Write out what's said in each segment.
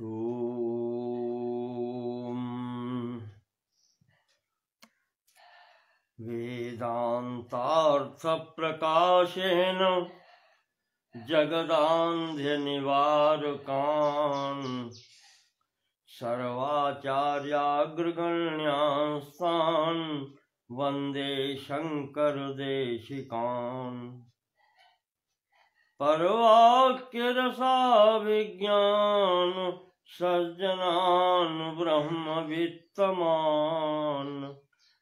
ॐ वेदान्तार्थप्रकाशेन जगदान्ध्यनिवारकान् सर्वाचार्याग्रगण्यास्तान् वन्दे शङ्करदेशिकान्। परवाक्यरसाभिज्ञान सज्जनान् ब्रह्मवित्तमान्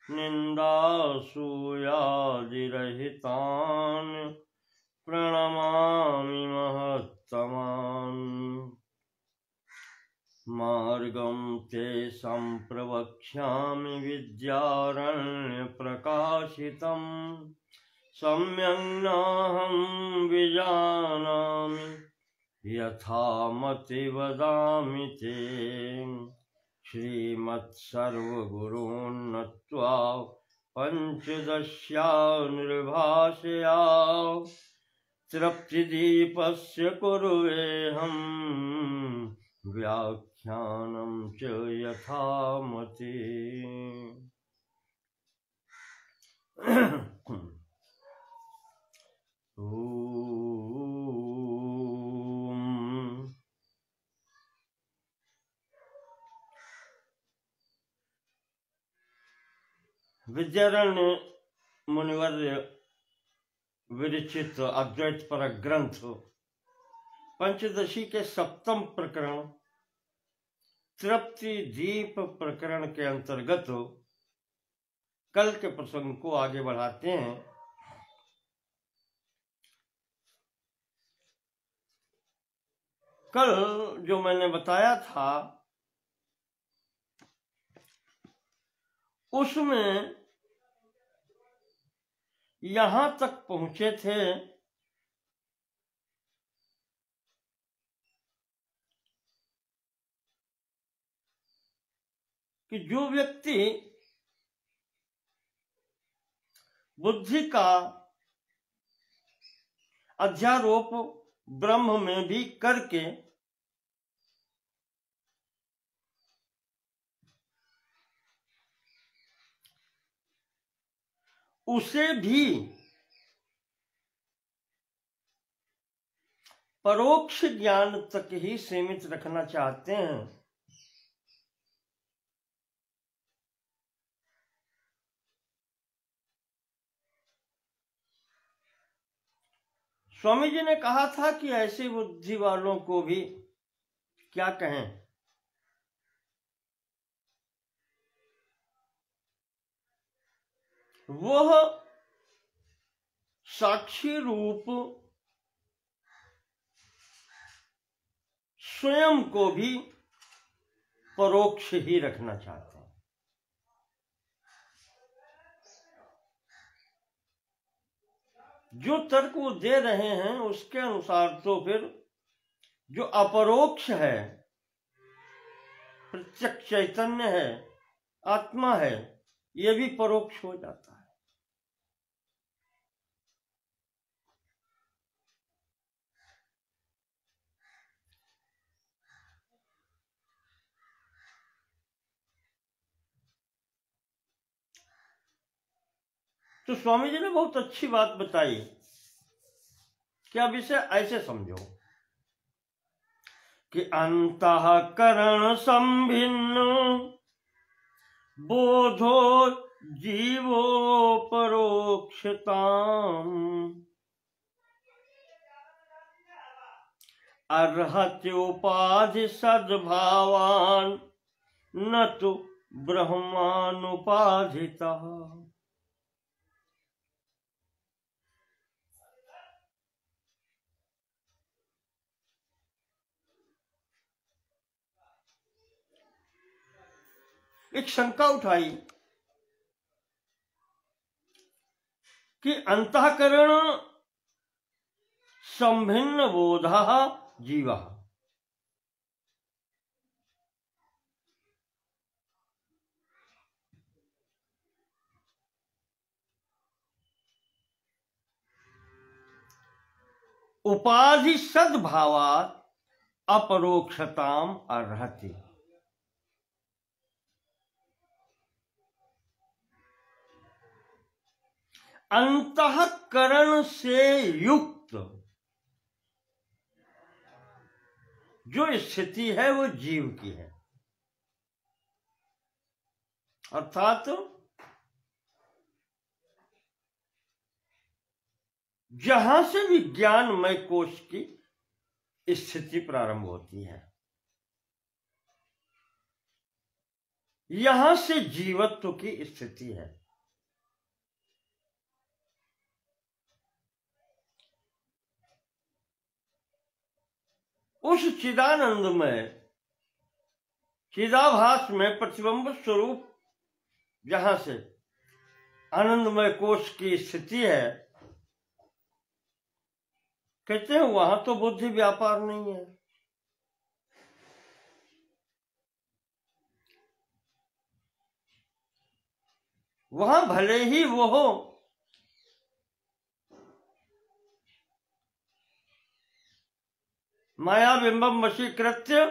निन्दासूयादिरहितान् प्रणमामि महत्तमान्। मार्गं ते सम्प्रवक्ष्यामि विद्यारण्यप्रकाशितम् सम्यक् नाहं विजानामि यथा मति वदामि ते। श्रीमत्सर्वगुरून् नत्वा पञ्चदश्या निर्भाषया तृप्तिदीपस्य कुर्वेऽहं व्याख्यानं च यथामति। विद्यारण्य मुनिवर्य विरचित अद्वैत पर ग्रंथ पंचदशी के सप्तम प्रकरण तृप्ति दीप प्रकरण के अंतर्गत कल के प्रसंग को आगे बढ़ाते हैं। कल जो मैंने बताया था उसमें यहां तक पहुंचे थे कि जो व्यक्ति बुद्धि का अध्यारोप ब्रह्म में भी करके उसे भी परोक्ष ज्ञान तक ही सीमित रखना चाहते हैं, स्वामी जी ने कहा था कि ऐसी बुद्धि वालों को भी क्या कहें, वह साक्षी रूप स्वयं को भी परोक्ष ही रखना चाहते हैं। जो तर्क वो दे रहे हैं उसके अनुसार तो फिर जो अपरोक्ष है, प्रत्यक्ष चैतन्य है, आत्मा है, ये भी परोक्ष हो जाता है। तो स्वामी जी ने बहुत अच्छी बात बताई कि अब इसे ऐसे समझो कि अंतःकरण संभिन्न बोधो जीवो परोक्षताम् अर्हति उपाधि सद्भावान् न तो ब्रह्मानुपाधितः। एक शंका उठाई कि अंतःकरण संभिन्न बोधः जीवः, उपाधि सद्भावात् अपरोक्षताम अर्हति। अंतःकरण से युक्त जो स्थिति है वो जीव की है, अर्थात जहां से विज्ञानमय कोश की स्थिति प्रारंभ होती है, यहां से जीवत्व की स्थिति है। उस चिदानंद में, चिदाभास में प्रतिबिंब स्वरूप जहां से आनंदमय कोश की स्थिति है, कहते हैं वहां तो बुद्धि व्यापार नहीं है। वहां भले ही वो हो माया बिंबम वशीकृत्य,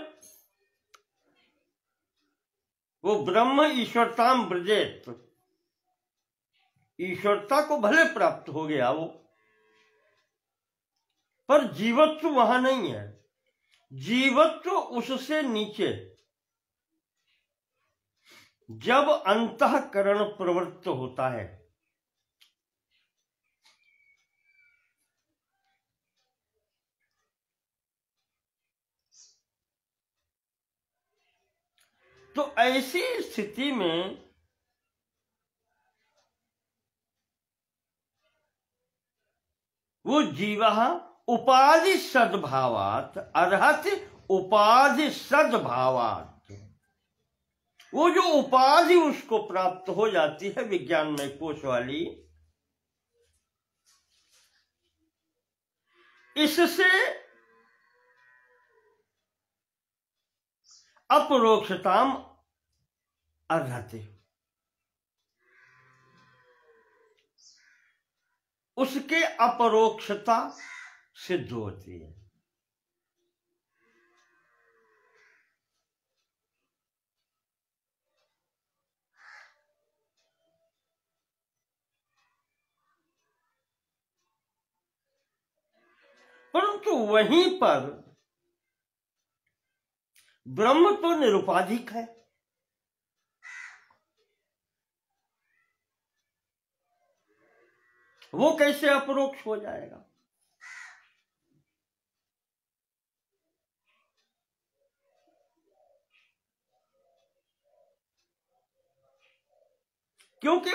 वो ब्रह्म ईश्वरताम ब्रजेत, ईश्वरता को भले प्राप्त हो गया वो, पर जीवत्व वहां नहीं है। जीवत्व उससे नीचे, जब अंतःकरण प्रवृत्त होता है, तो ऐसी स्थिति में वो जीवः उपाधि सद्भावात अर्हति, उपाधि सद्भावात, वो जो उपाधि उसको प्राप्त हो जाती है विज्ञानमय कोश वाली, इससे अपरोक्षताम अर्हति, उसके अपरोक्षता सिद्ध होती है। परंतु वहीं पर ब्रह्म तो निरुपाधिक है, वो कैसे अपरोक्ष हो जाएगा? क्योंकि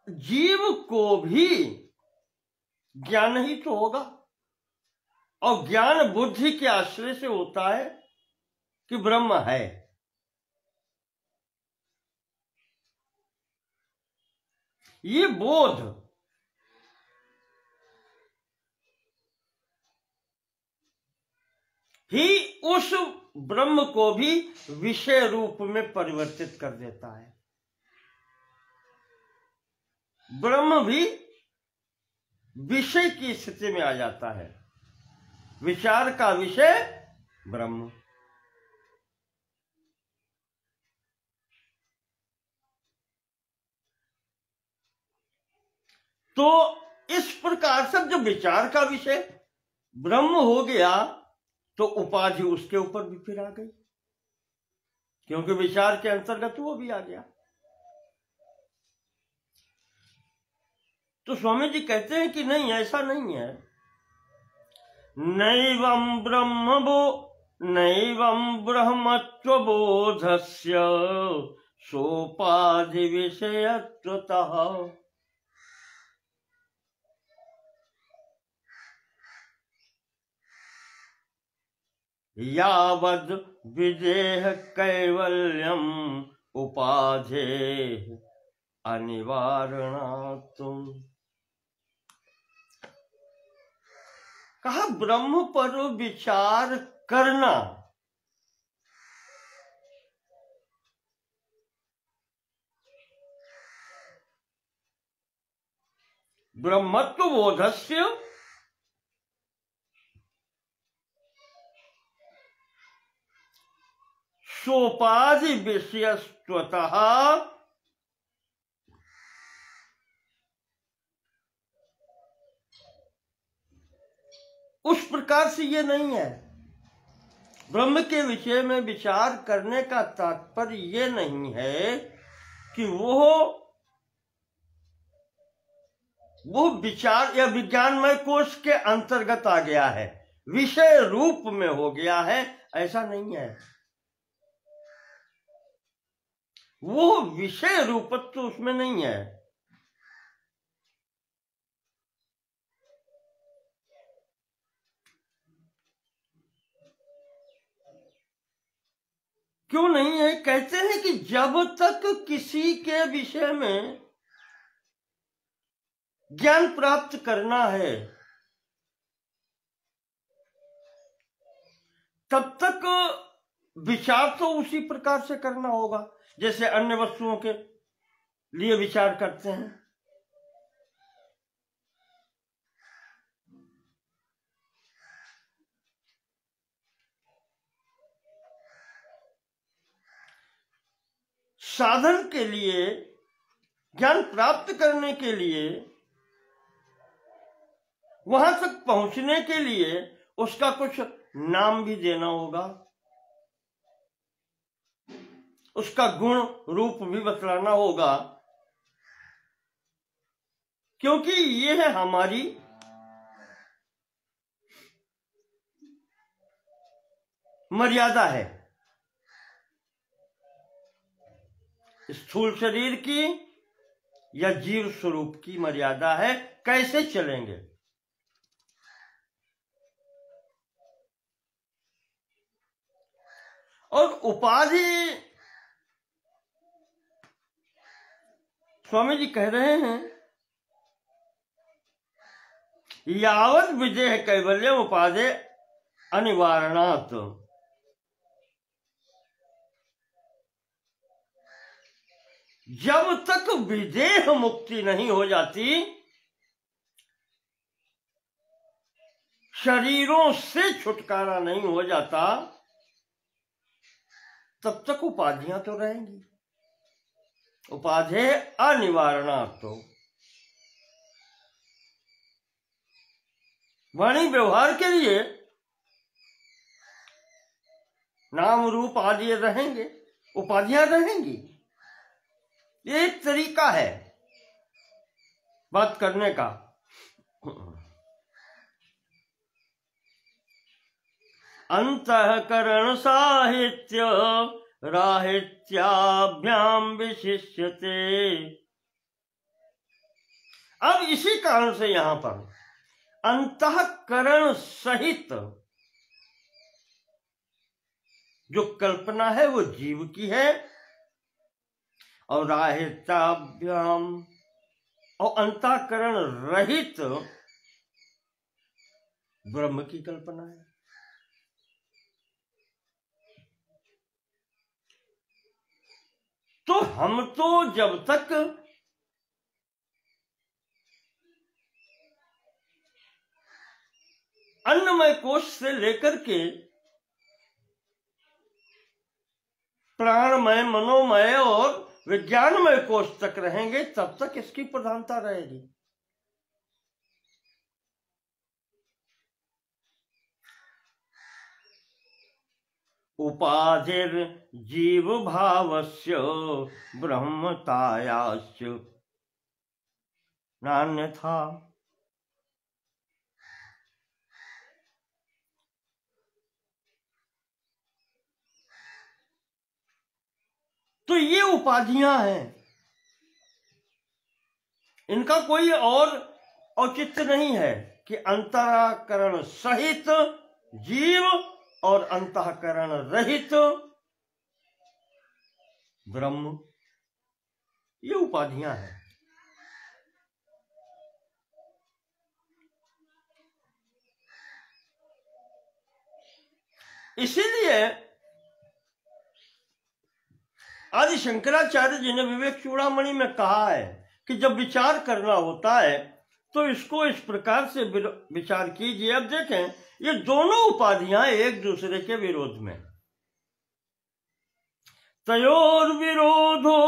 जीव को भी ज्ञान ही तो होगा, और ज्ञान बुद्धि के आश्रय से होता है कि ब्रह्म है। ये बोध ही उस ब्रह्म को भी विषय रूप में परिवर्तित कर देता है। ब्रह्म भी विषय की स्थिति में आ जाता है, विचार का विषय ब्रह्म। तो इस प्रकार से जब विचार का विषय ब्रह्म हो गया, तो उपाधि उसके ऊपर भी फिर आ गई, क्योंकि विचार के अंतर्गत वो भी आ गया। तो स्वामी जी कहते हैं कि नहीं, ऐसा नहीं है। नैवं ब्रह्मत्व बोधस्य सोपाधि विषयत्वतः यावद् विदेह कैवल्यम उपाधे अनिवारणात्म। कहा ब्रह्म पर विचार करना ब्रह्मत्व बोधस्य सोपाधि विषयस्त्वतः उस प्रकार से ये नहीं है। ब्रह्म के विषय में विचार करने का तात्पर्य ये नहीं है कि वो विचार या विज्ञानमय कोश के अंतर्गत आ गया है, विषय रूप में हो गया है, ऐसा नहीं है। वो विषय रूपत्व तो उसमें नहीं है। क्यों नहीं है? कहते हैं कि जब तक किसी के विषय में ज्ञान प्राप्त करना है तब तक विचार तो उसी प्रकार से करना होगा जैसे अन्य वस्तुओं के लिए विचार करते हैं। साधन के लिए, ज्ञान प्राप्त करने के लिए, वहां तक पहुंचने के लिए उसका कुछ नाम भी देना होगा, उसका गुण रूप भी बतलाना होगा, क्योंकि ये है हमारी मर्यादा है। स्थूल शरीर की या जीव स्वरूप की मर्यादा है, कैसे चलेंगे। और उपाधि, स्वामी जी कह रहे हैं, यावत विदेह कैवल्य उपाधि अनिवारणात्, जब तक विदेह मुक्ति नहीं हो जाती, शरीरों से छुटकारा नहीं हो जाता, तब तक उपाधियां तो रहेंगी। उपाधि अनिवारणात्, तो वाणी व्यवहार के लिए नाम रूप आदि रहेंगे, उपाधियां रहेंगी। ये एक तरीका है बात करने का। अंतःकरण साहित्य राहित्याभ्याम विशिष्यते। अब इसी कारण से यहां पर अंतःकरण सहित जो कल्पना है वो जीव की है, और राहित्याभ्याम, और अंतःकरण रहित ब्रह्म की कल्पना है। तो हम तो जब तक अन्नमय कोश से लेकर के प्राणमय, मनोमय और विज्ञानमय कोश तक रहेंगे, तब तक इसकी प्रधानता रहेगी। उपाधिर जीव भावस्य ब्रह्मतायाश्च नान्यथा। तो ये उपाधियां हैं, इनका कोई और औचित्य नहीं है कि अंतःकरण सहित जीव और अंतःकरण रहित ब्रह्म, ये उपाधियां हैं। इसीलिए आदि शंकराचार्य जी ने विवेक चूड़ामणि में कहा है कि जब विचार करना होता है तो इसको इस प्रकार से विचार कीजिए। अब देखें, ये दोनों उपाधियां एक दूसरे के विरोध में, तयोर्विरोधो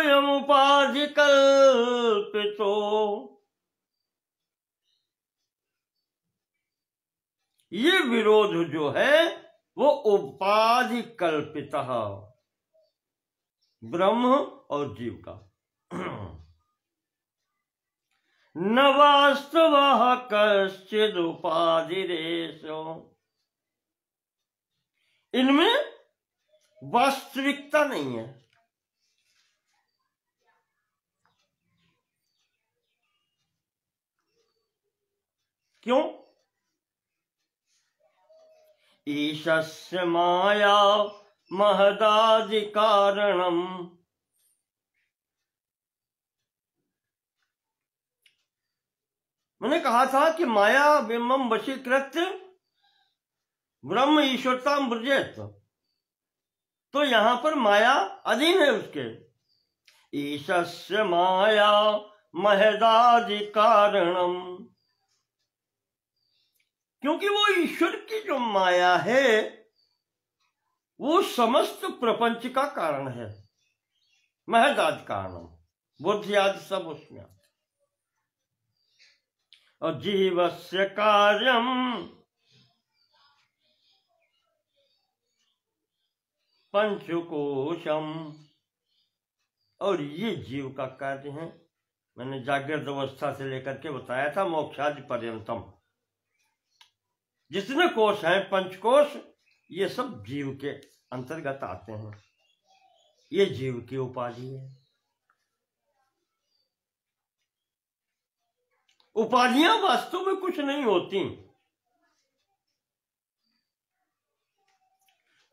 यमुपाधि कल्पितो। ये विरोध जो है वो उपाधि कल्पित ब्रह्म और जीव का। न वास्तव कश्चिद उपाधिरेशो। इनमें वास्तविकता नहीं है। क्यों? ईशस्य माया महदादि कारणम। मैंने कहा था कि माया बिंबम वशीकृत ब्रह्म ईश्वरताम ब्रजेत। तो यहां पर माया अधीन है उसके। ईशस्य माया महदादि कारणम, क्योंकि वो ईश्वर की जो माया है वो समस्त प्रपंच का कारण है। महदादि कारणम, बुद्धि आदि सब उसमें। और जीवस्य कार्यम पंचकोशम, और ये जीव का कार्य है। मैंने जागृत अवस्था से लेकर के बताया था मोक्षादि पर्यंतम जितने कोश हैं, पंचकोश, ये सब जीव के अंतर्गत आते हैं। ये जीव की उपाधि है। उपाधियां वास्तव में कुछ नहीं होती।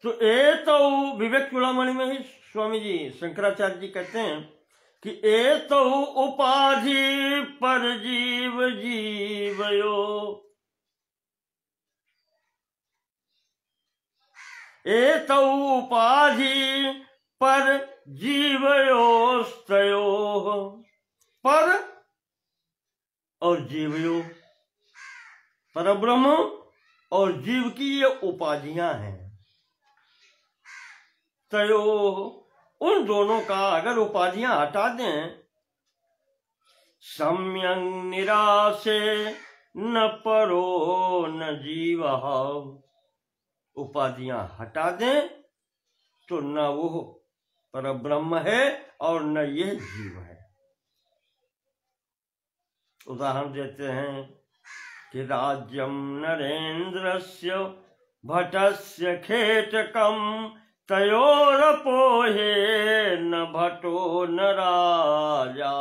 तो एतौ विवेक चूड़ामणि में ही स्वामी जी शंकराचार्य जी कहते हैं कि एतौ उपाधि पर जीव जीवयो। एतौ उपाधि पर जीवयोस्तयोः। पर और जीवयो, परब्रह्म और जीव की ये उपाधियां हैं। तयो, उन दोनों का अगर उपाधियां हटा दें, सम्यं निराशे न परो न जीवः। उपाधियां हटा दें तो न वो परब्रह्म है और न यह जीव है। उदाहरण देते हैं कि राज्यम नरेंद्रस्य भटस्य खेटकम तयोरपोहे न भटो न राजा।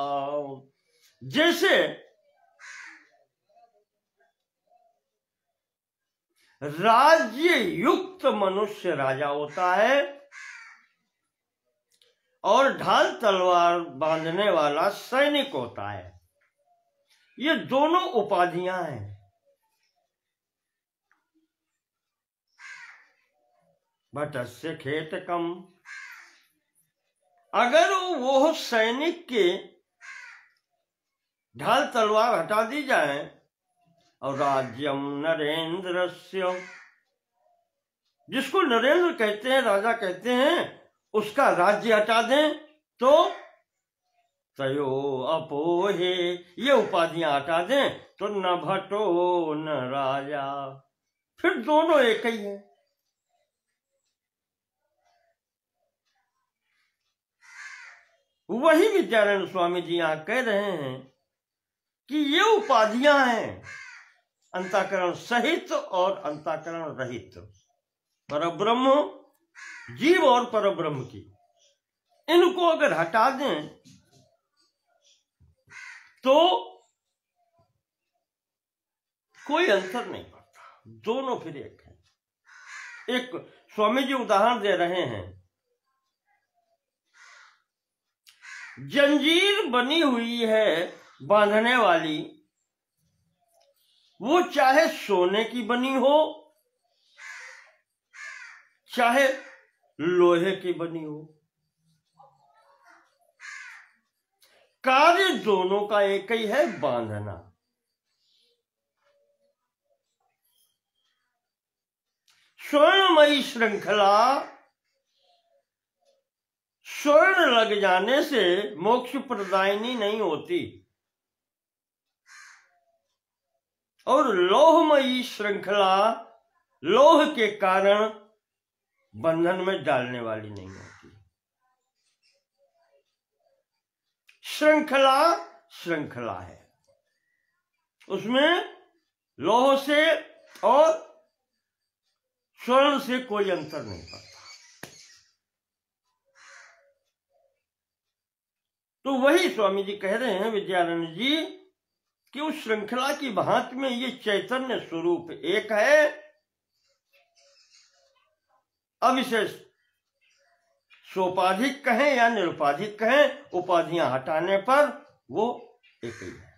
जैसे राज्य युक्त मनुष्य राजा होता है और ढाल तलवार बांधने वाला सैनिक होता है। ये दोनों उपाधियां हैं। भटस्य खेटकम, अगर वो सैनिक के ढाल तलवार हटा दी जाए और राज्यम नरेंद्रस्य, जिसको नरेंद्र कहते हैं, राजा कहते हैं, उसका राज्य हटा दें तो तयो अपोहे, ये उपाधियां हटा दें तो न भटो न राजा, फिर दोनों एक ही है। वही विद्यानंद स्वामी जी यहां कह रहे हैं कि ये उपाधियां हैं अंतःकरण सहित और अंतःकरण रहित, परब्रह्म, जीव और परब्रह्म की। इनको अगर हटा दें तो कोई अंतर नहीं पड़ता, दोनों फिर एक है। एक स्वामी जी उदाहरण दे रहे हैं, जंजीर बनी हुई है बांधने वाली, वो चाहे सोने की बनी हो चाहे लोहे की बनी हो, कार्य दोनों का एक ही है, बांधना। स्वर्णमयी श्रृंखला स्वर्ण लग जाने से मोक्ष प्रदायिनी नहीं होती, और लोहमयी श्रृंखला लोह के कारण बंधन में डालने वाली नहीं होती। श्रृंखला श्रृंखला है, उसमें लोह से और स्वर्ण से कोई अंतर नहीं पड़ता। तो वही स्वामी जी कह रहे हैं विद्यानंद जी कि उस श्रृंखला की भांति में ये चैतन्य स्वरूप एक है, अविशेष सोपाधिक कहें या निरुपाधिक कहें, उपाधियां हटाने पर वो एक ही है।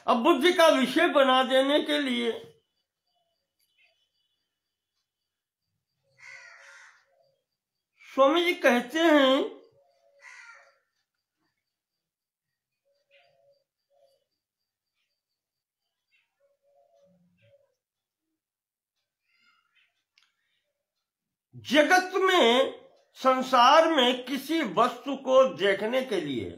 अब बुद्धि का विषय बना देने के लिए स्वामी जी कहते हैं जगत में, संसार में किसी वस्तु को देखने के लिए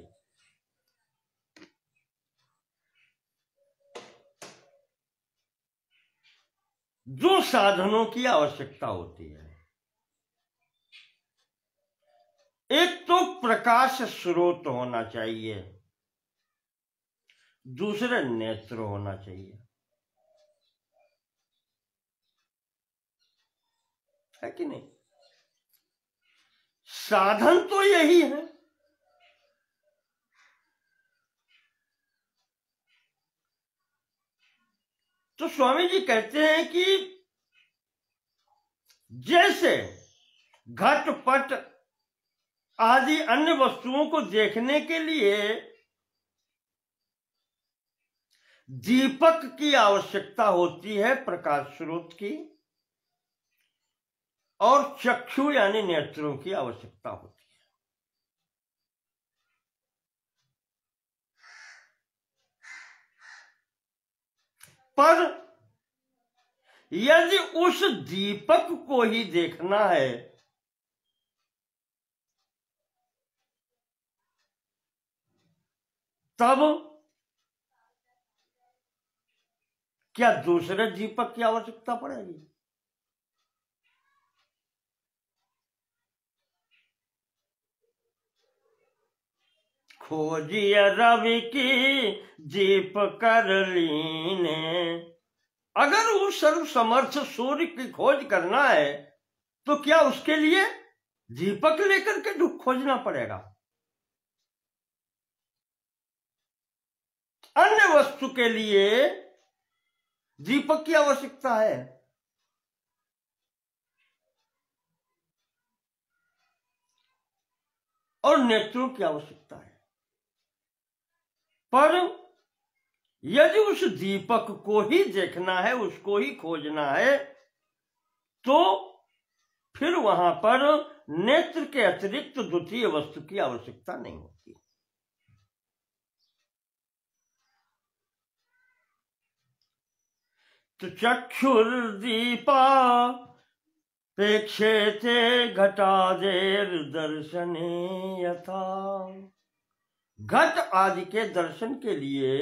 जो साधनों की आवश्यकता होती है, एक तो प्रकाश स्रोत होना चाहिए, दूसरे नेत्र होना चाहिए, है कि नहीं? साधन तो यही है। तो स्वामी जी कहते हैं कि जैसे घट पट आदि अन्य वस्तुओं को देखने के लिए दीपक की आवश्यकता होती है, प्रकाश स्रोत की, और चक्षु यानी नेत्रों की आवश्यकता होती है। पर यदि उस दीपक को ही देखना है तब क्या दूसरे दीपक की आवश्यकता पड़ेगी? खोजिए रवि की दीप कर लीने, अगर उस सर्व समर्थ सूर्य की खोज करना है तो क्या उसके लिए दीपक लेकर के खोजना पड़ेगा? अन्य वस्तु के लिए दीपक की आवश्यकता है, और नेत्रों की आवश्यकता है। पर यदि उस दीपक को ही देखना है, उसको ही खोजना है, तो फिर वहां पर नेत्र के अतिरिक्त द्वितीय वस्तु की आवश्यकता नहीं होती। तो चक्षुर्दीपा प्रेक्षेते घटादेर दर्शने यथा, घट आदि के दर्शन के लिए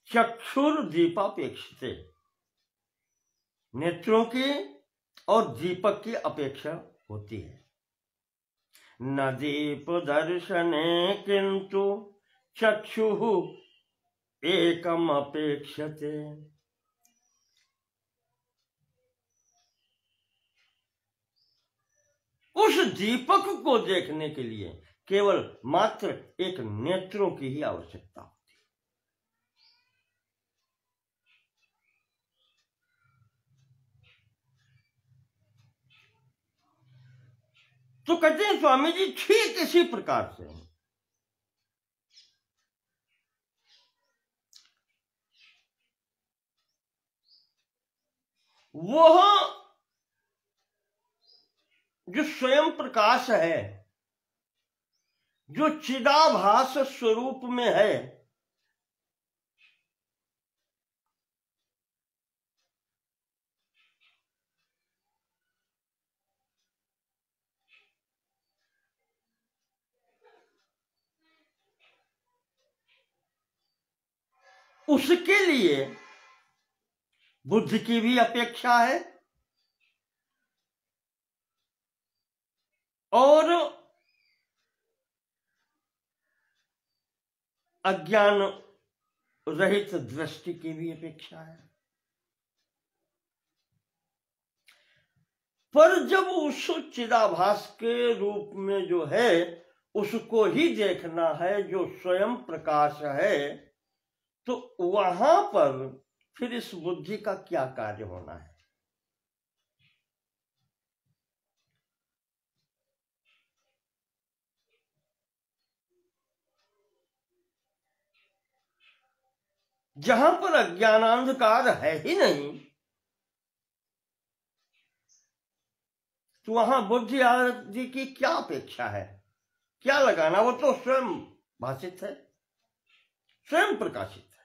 चक्षुर्दीपापेक्षिते, नेत्रों की और दीपक की अपेक्षा होती है। न दीप दर्शने किंतु चक्षु एकम अपेक्षते, उस दीपक को देखने के लिए केवल मात्र एक नेत्रों की ही आवश्यकता होती है। तो कहते हैं स्वामी जी ठीक इसी प्रकार से वह जो स्वयं प्रकाश है, जो चिदाभास स्वरूप में है, उसके लिए बुद्धि की भी अपेक्षा है और अज्ञान रहित दृष्टि की भी अपेक्षा है। पर जब उस चिदाभास के रूप में जो है उसको ही देखना है जो स्वयं प्रकाश है, तो वहां पर फिर इस बुद्धि का क्या कार्य होना है? जहां पर अज्ञानांधकार है ही नहीं, तो वहां बुद्धि आदि की क्या अपेक्षा है, क्या लगाना? वो तो स्वयं भाषित है, स्वयं प्रकाशित है।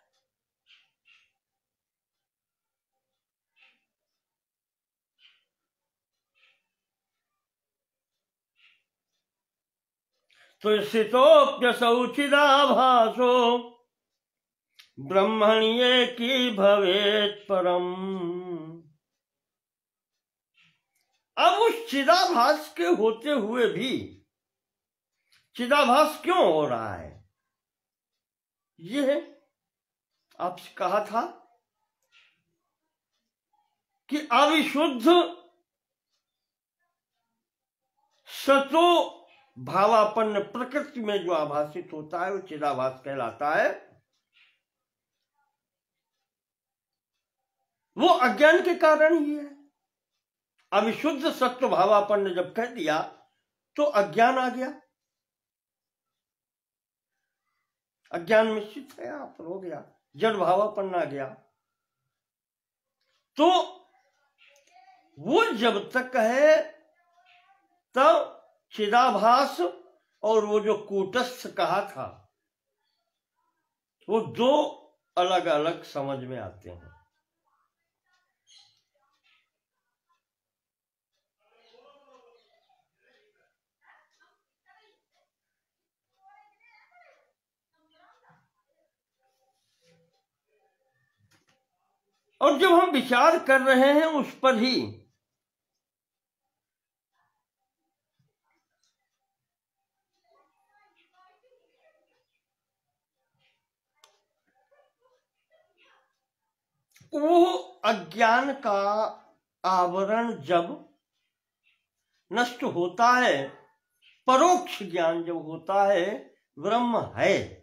तो स्थितोप्यसौ चिदाभासो ब्रह्मण्ये की भवेत परम। अब उस चिदाभास के होते हुए भी चिदाभास क्यों हो रहा है? यह आपसे कहा था कि अविशुद्ध सतो भावापन्न प्रकृति में जो आभासित होता है वो चिदाभास कहलाता है। वो अज्ञान के कारण ही है। अविशुद्ध सत्व भावापन्न जब कह दिया तो अज्ञान आ गया, अज्ञान मिश्रित है, यहाँ पर हो गया, जड़ भावापन्न आ गया। तो वो जब तक है तब चिदाभास और वो जो कूटस्थ कहा था वो दो अलग अलग समझ में आते हैं। और जब हम विचार कर रहे हैं उस पर ही, वो अज्ञान का आवरण जब नष्ट होता है, परोक्ष ज्ञान जब होता है ब्रह्म है,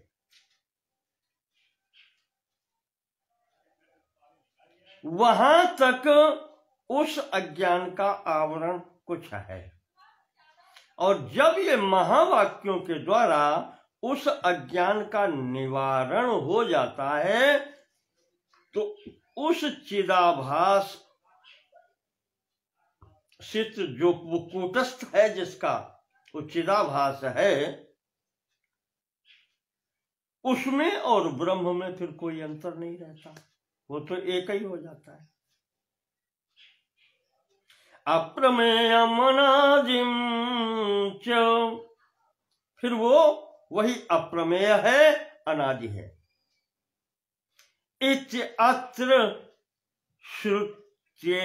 वहां तक उस अज्ञान का आवरण कुछ है। और जब ये महावाक्यों के द्वारा उस अज्ञान का निवारण हो जाता है तो उस चिदाभास सित जो वो कूटस्थ है जिसका वो चिदाभास है, उसमें और ब्रह्म में फिर कोई अंतर नहीं रहता, वो तो एक ही हो जाता है। अप्रमेयम अनादिम च, फिर वो वही अप्रमेय है, अनादि है। इति अत्र श्रुत्येदमीरितम,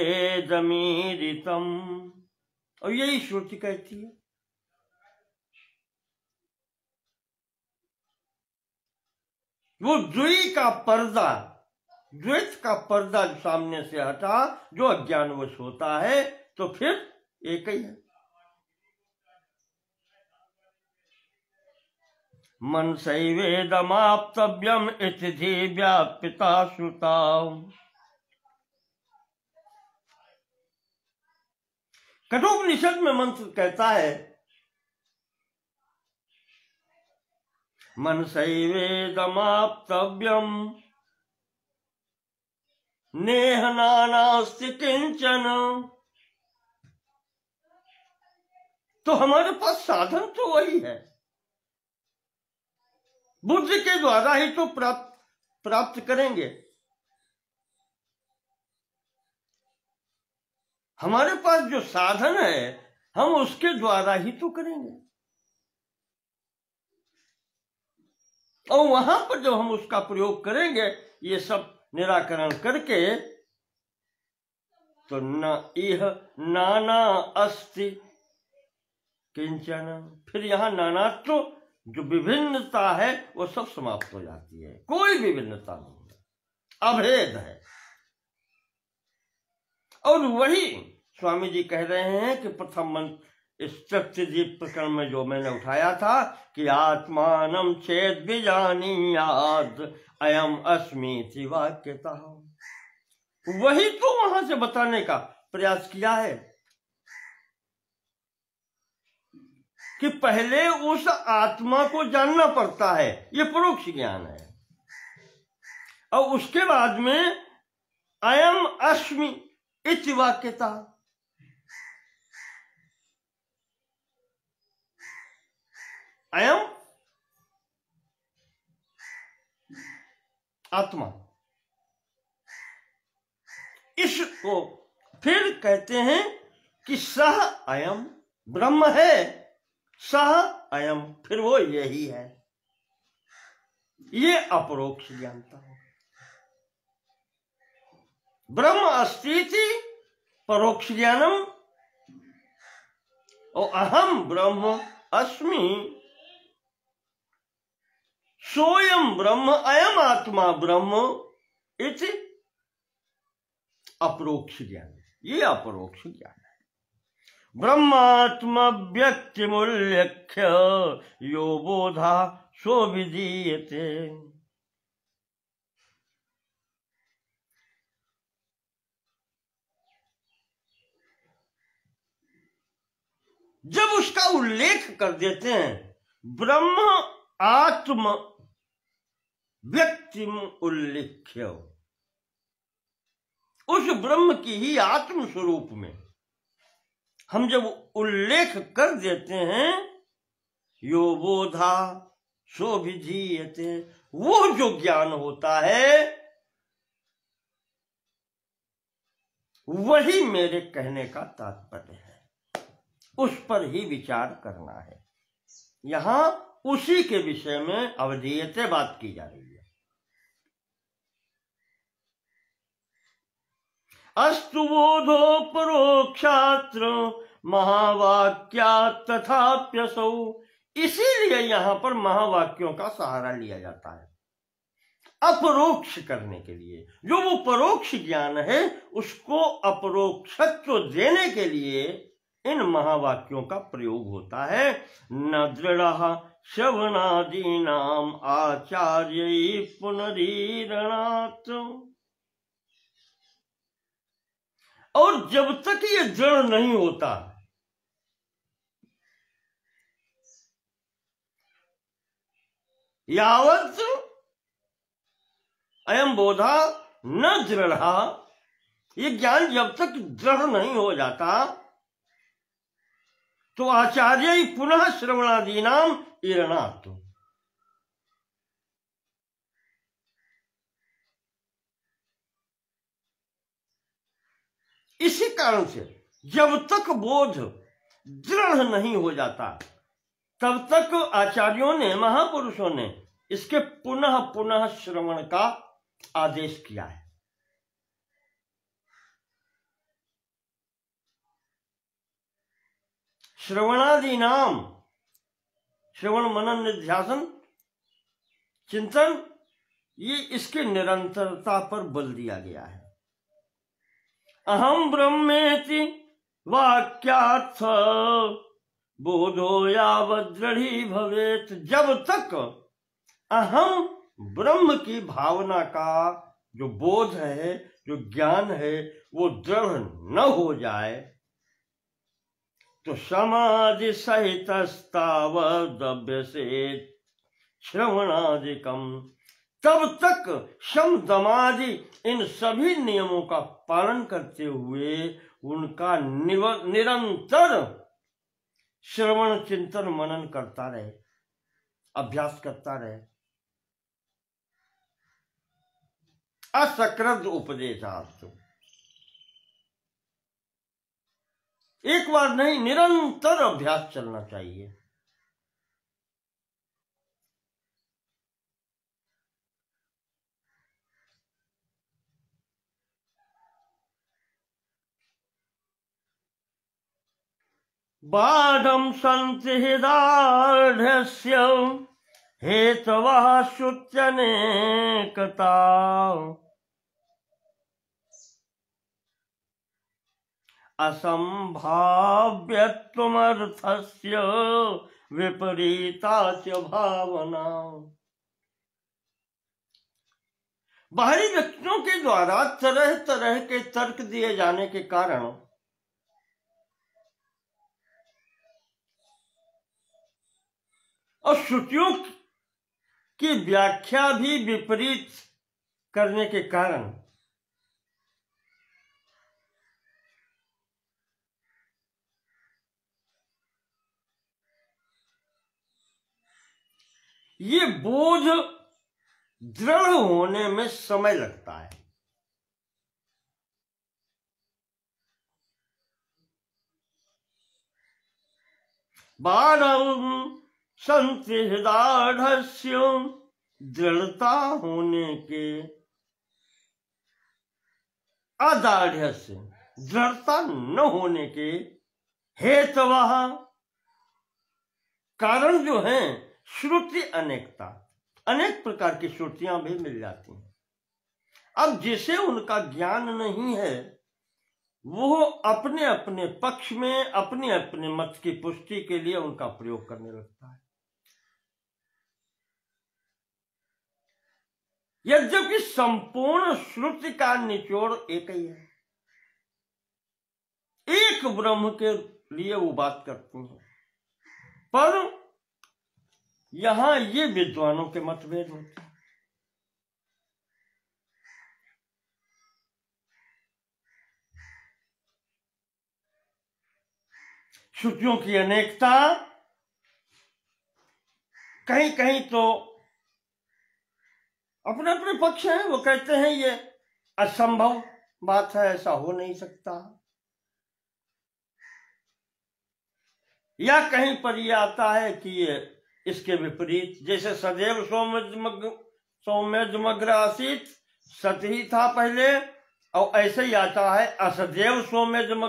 और यही श्रुति कहती है। वो द्वैत का पर्दा, द्वैत का पर्दा सामने से हटा जो अज्ञानवश होता है तो फिर एक ही है। मन सैवेदमाप्तव्यम इति व्यापिता श्रुता। कठोपनिषद में मंत्र कहता है मन सैवेदमाप्तव्यम नेह नानास्ति किंचन। तो हमारे पास साधन तो वही है, बुद्धि के द्वारा ही तो प्राप्त करेंगे। हमारे पास जो साधन है हम उसके द्वारा ही तो करेंगे। और वहां पर जब हम उसका प्रयोग करेंगे ये सब निराकरण करके, तो न इह नाना अस्ति किंचन, फिर यहां नानात्व जो विभिन्नता है वो सब समाप्त हो जाती है, कोई विभिन्नता नहीं है, अभेद है। और वही स्वामी जी कह रहे हैं कि प्रथम मंत्र इस सत्यजीत प्रकरण में जो मैंने उठाया था कि आत्मानम चेद विजानीयाद अयम अस्मीति वाक्यता, वही तो वहां से बताने का प्रयास किया है कि पहले उस आत्मा को जानना पड़ता है, ये परोक्ष ज्ञान है, और उसके बाद में अयम अस्मि इति वाक्यता, अयम आत्मा, इसको फिर कहते हैं कि सह अयम ब्रह्म है, सह अयम फिर वो यही है, ये अपरोक्ष ज्ञानता है। ब्रह्म अस्तीति परोक्ष ज्ञानम, और अहम ब्रह्म अस्मि सोयम ब्रह्म अयम आत्मा ब्रह्म इति अपरोक्ष ज्ञान, ये अपरोक्ष ज्ञान है। ब्रह्मात्म व्यक्ति मूल्यख्य यो बोधा सो विधीयते, जब उसका उल्लेख कर देते हैं ब्रह्म आत्म व्यक्ति उल्लेख्य, उस ब्रह्म की ही आत्म स्वरूप में हम जब उल्लेख कर देते हैं यो बोधा सो विधीयते, वो जो ज्ञान होता है वही मेरे कहने का तात्पर्य है, उस पर ही विचार करना है। यहां उसी के विषय में अवधीयते बात की जा रही है। अस्तु बोधो परोक्षात्र महावाक्या तथाप्यसौ, इसीलिए यहां पर महावाक्यों का सहारा लिया जाता है अपरोक्ष करने के लिए। जो वो परोक्ष ज्ञान है उसको अपरोक्षत्व देने के लिए इन महावाक्यों का प्रयोग होता है। न दृढ़ श्रवणादीनाम आचार्य पुनरीरणात्, और जब तक ये दृढ़ नहीं होता, यावत अयम बोधा न दृढ़, ये ज्ञान जब तक दृढ़ नहीं हो जाता तो आचार्य पुनः श्रवणादीनाम ईरणात्, इसी कारण से जब तक बोध दृढ़ नहीं हो जाता तब तक आचार्यों ने, महापुरुषों ने इसके पुनः पुनः श्रवण का आदेश किया है। श्रवणादि नाम, श्रवण मनन निध्यासन चिंतन, ये इसके निरंतरता पर बल दिया गया है। अहम ब्रह्मेति वाक्यार्थ बोधो यावत् दृढ़ी भवेत, जब तक अहम ब्रह्म की भावना का जो बोध है, जो ज्ञान है, वो दृढ़ न हो जाए तो समाधि सहित से श्रवणादिकम, तब तक शम दमादि इन सभी नियमों का पालन करते हुए उनका निरंतर श्रवण चिंतन मनन करता रहे, अभ्यास करता रहे। असकृत उपदेशार्थ, एक बार नहीं, निरंतर अभ्यास चलना चाहिए। बाढं सन्ति हृदाढ्यस्य हेतवः श्रुत्यनेकता। असंभाव्यत्वमर्थस्य विपरीता च भावना। बाहरी व्यक्तियों के द्वारा तरह तरह के तर्क दिए जाने के कारण और श्रुतियों की व्याख्या भी विपरीत करने के कारण ये बोझ दृढ़ होने में समय लगता है। बाढं सन्ति हृदाढ्यस्य दृढ़ता होने के, अदाढ़ से दृढ़ता न होने के हेतवः कारण जो हैं श्रुति अनेकता, अनेक प्रकार की श्रुतियां भी मिल जाती हैं। अब जिसे उनका ज्ञान नहीं है वो अपने अपने पक्ष में अपने अपने मत की पुष्टि के लिए उनका प्रयोग करने लगता है। यद्यपि संपूर्ण श्रुति का निचोड़ एक ही है, एक ब्रह्म के लिए वो बात करती हैं, पर यहां ये विद्वानों के मतभेद होते हैं। श्रुतियों की अनेकता, कहीं कहीं तो अपने अपने पक्ष हैं, वो कहते हैं ये असंभव बात है, ऐसा हो नहीं सकता। या कहीं पर ये आता है कि ये इसके विपरीत, जैसे सदैव सौम्यजमग्र आसीत, सत ही था पहले, और ऐसे ही आता है असदैव सौम्यजम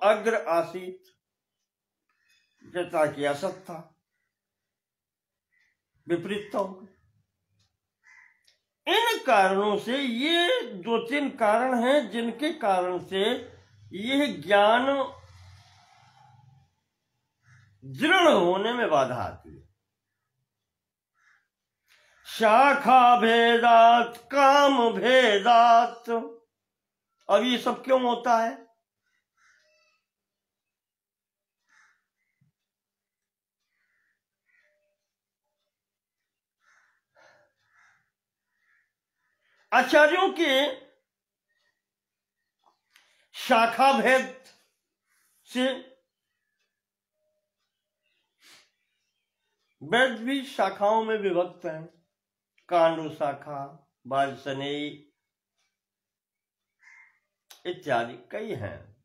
अग्र आसीत, जैसा कि असत था, विपरीतता हो गई। इन कारणों से ये दो तीन कारण हैं जिनके कारण से यह ज्ञान दृढ़ होने में बाधा आती है। शाखा भेदात काम भेदात। अब ये सब क्यों होता है? आचार्यों के शाखा भेद से वेद भी शाखाओं में विभक्त हैं। कांडू शाखा, वाजसनेयी इत्यादि कई हैं।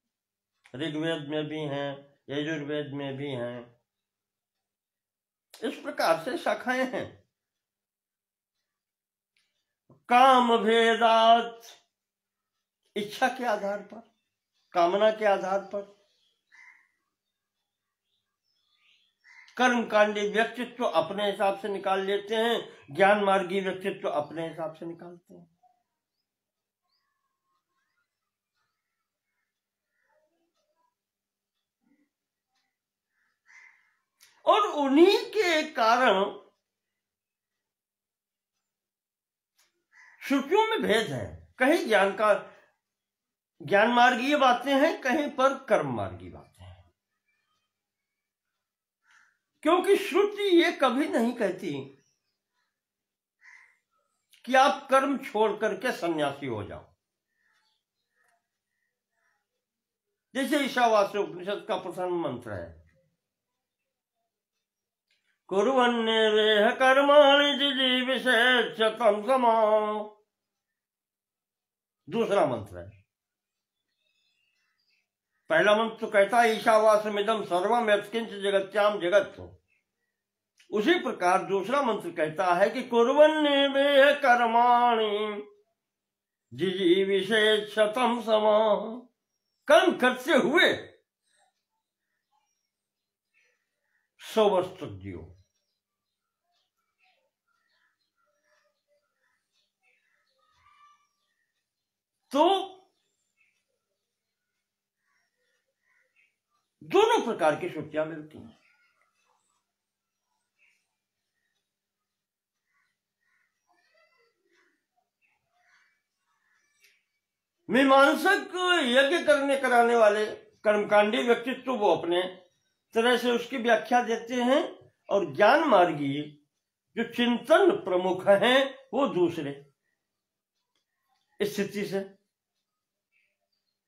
ऋग्वेद में भी हैं, यजुर्वेद में भी हैं। इस प्रकार से शाखाएं हैं। काम भेदात, इच्छा के आधार पर, कामना के आधार पर। कर्मकांडी व्यक्तित्व अपने हिसाब से निकाल लेते हैं, ज्ञान मार्गी व्यक्तित्व अपने हिसाब से निकालते हैं। और उन्हीं के कारण श्रुतियों में भेद है। कहीं ज्ञान मार्गीय बातें हैं, कहीं पर कर्म मार्गी बातें हैं। क्योंकि श्रुति ये कभी नहीं कहती कि आप कर्म छोड़ करके सन्यासी हो जाओ। जैसे ईशावास्य उपनिषद का प्रथम मंत्र है, कुर्वन्नेवेह कर्माणि जिजीविषेच्छ तं समाः। दूसरा मंत्र है, पहला मंत्र तो कहता है ईशावास्यमिदं सर्वं यत्किंच जगत्याम जगत्। उसी प्रकार दूसरा मंत्र कहता है कि कुर्वन्नेवेह कर्माणि जिजीविषेच्छ तं समाः। कर्म करते हुए 100 वर्ष तक जियो। तो दोनों प्रकार की छुट्टियां मिलती हैं। मीमांसक यज्ञ कराने वाले कर्मकांडी व्यक्तित्व वो अपने तरह से उसकी व्याख्या देते हैं, और ज्ञान मार्गी जो चिंतन प्रमुख हैं वो दूसरे स्थिति से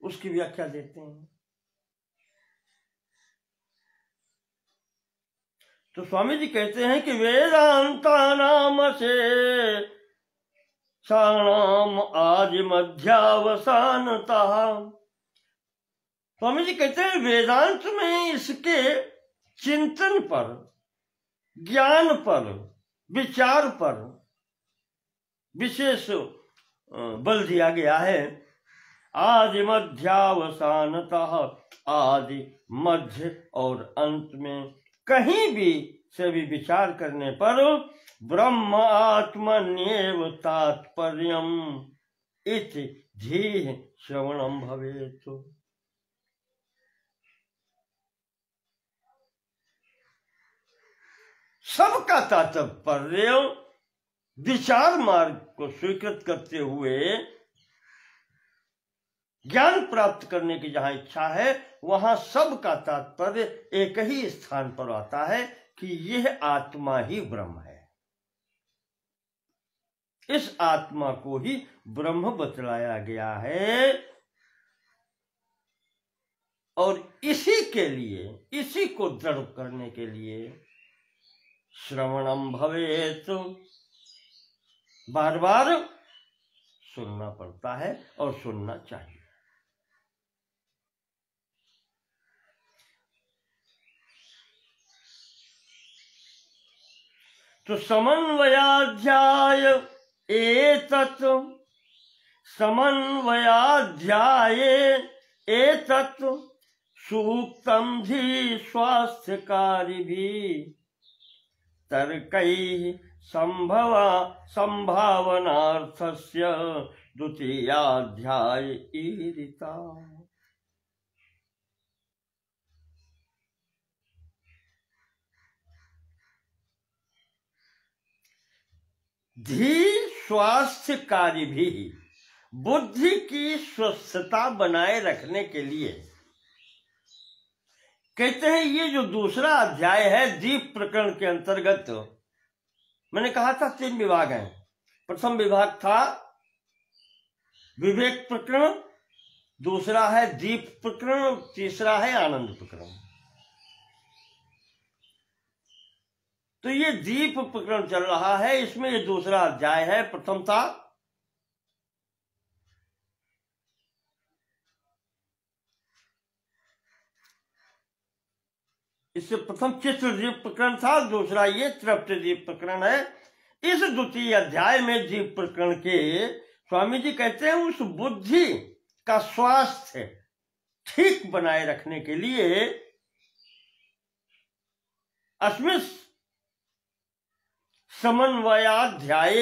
उसकी व्याख्या देते हैं। तो स्वामी जी कहते हैं कि वेदांता नाम से साणाम आदि मध्यावसानता। स्वामी जी कहते हैं वेदांत में इसके चिंतन पर, ज्ञान पर, विचार पर विशेष बल दिया गया है। आदि मध्यावसानतः, आदि मध्य और अंत में कहीं भी से भी विचार करने पर ब्रह्म आत्मन्येव तात्पर्यम इति धीः श्रवणम भवेत्। सबका तात्पर्य विचार मार्ग को स्वीकृत करते हुए ज्ञान प्राप्त करने की जहां इच्छा है वहां सबका तात्पर्य एक ही स्थान पर आता है कि यह आत्मा ही ब्रह्म है। इस आत्मा को ही ब्रह्म बतलाया गया है, और इसी के लिए, इसी को दृढ़ करने के लिए श्रवणम भवेत्, बार बार सुनना पड़ता है और सुनना चाहिए। तो समन्वयाध्याय एतत्, समन्वयाध्याये एतत् सूक्तम् धी स्वास्थ्यकारिभिः तर्कैः संभावनार्थस्य द्वितीयाध्याय ईरिता। धी स्वास्थ्यकारी भी, बुद्धि की स्वस्थता बनाए रखने के लिए कहते हैं ये जो दूसरा अध्याय है दीप प्रकरण के अंतर्गत, मैंने कहा था 3 विभाग हैं। प्रथम विभाग था विवेक प्रकरण, दूसरा है दीप प्रकरण, तीसरा है आनंद प्रकरण। तो ये दीप प्रकरण चल रहा है, इसमें ये दूसरा अध्याय है। प्रथम था इससे प्रथम चित्रदीप प्रकरण था, दूसरा ये तृप्तिदीप प्रकरण है। इस द्वितीय अध्याय में दीप प्रकरण के स्वामी जी कहते हैं उस बुद्धि का स्वास्थ्य ठीक बनाए रखने के लिए अस्मिन् समन्वयाध्याय,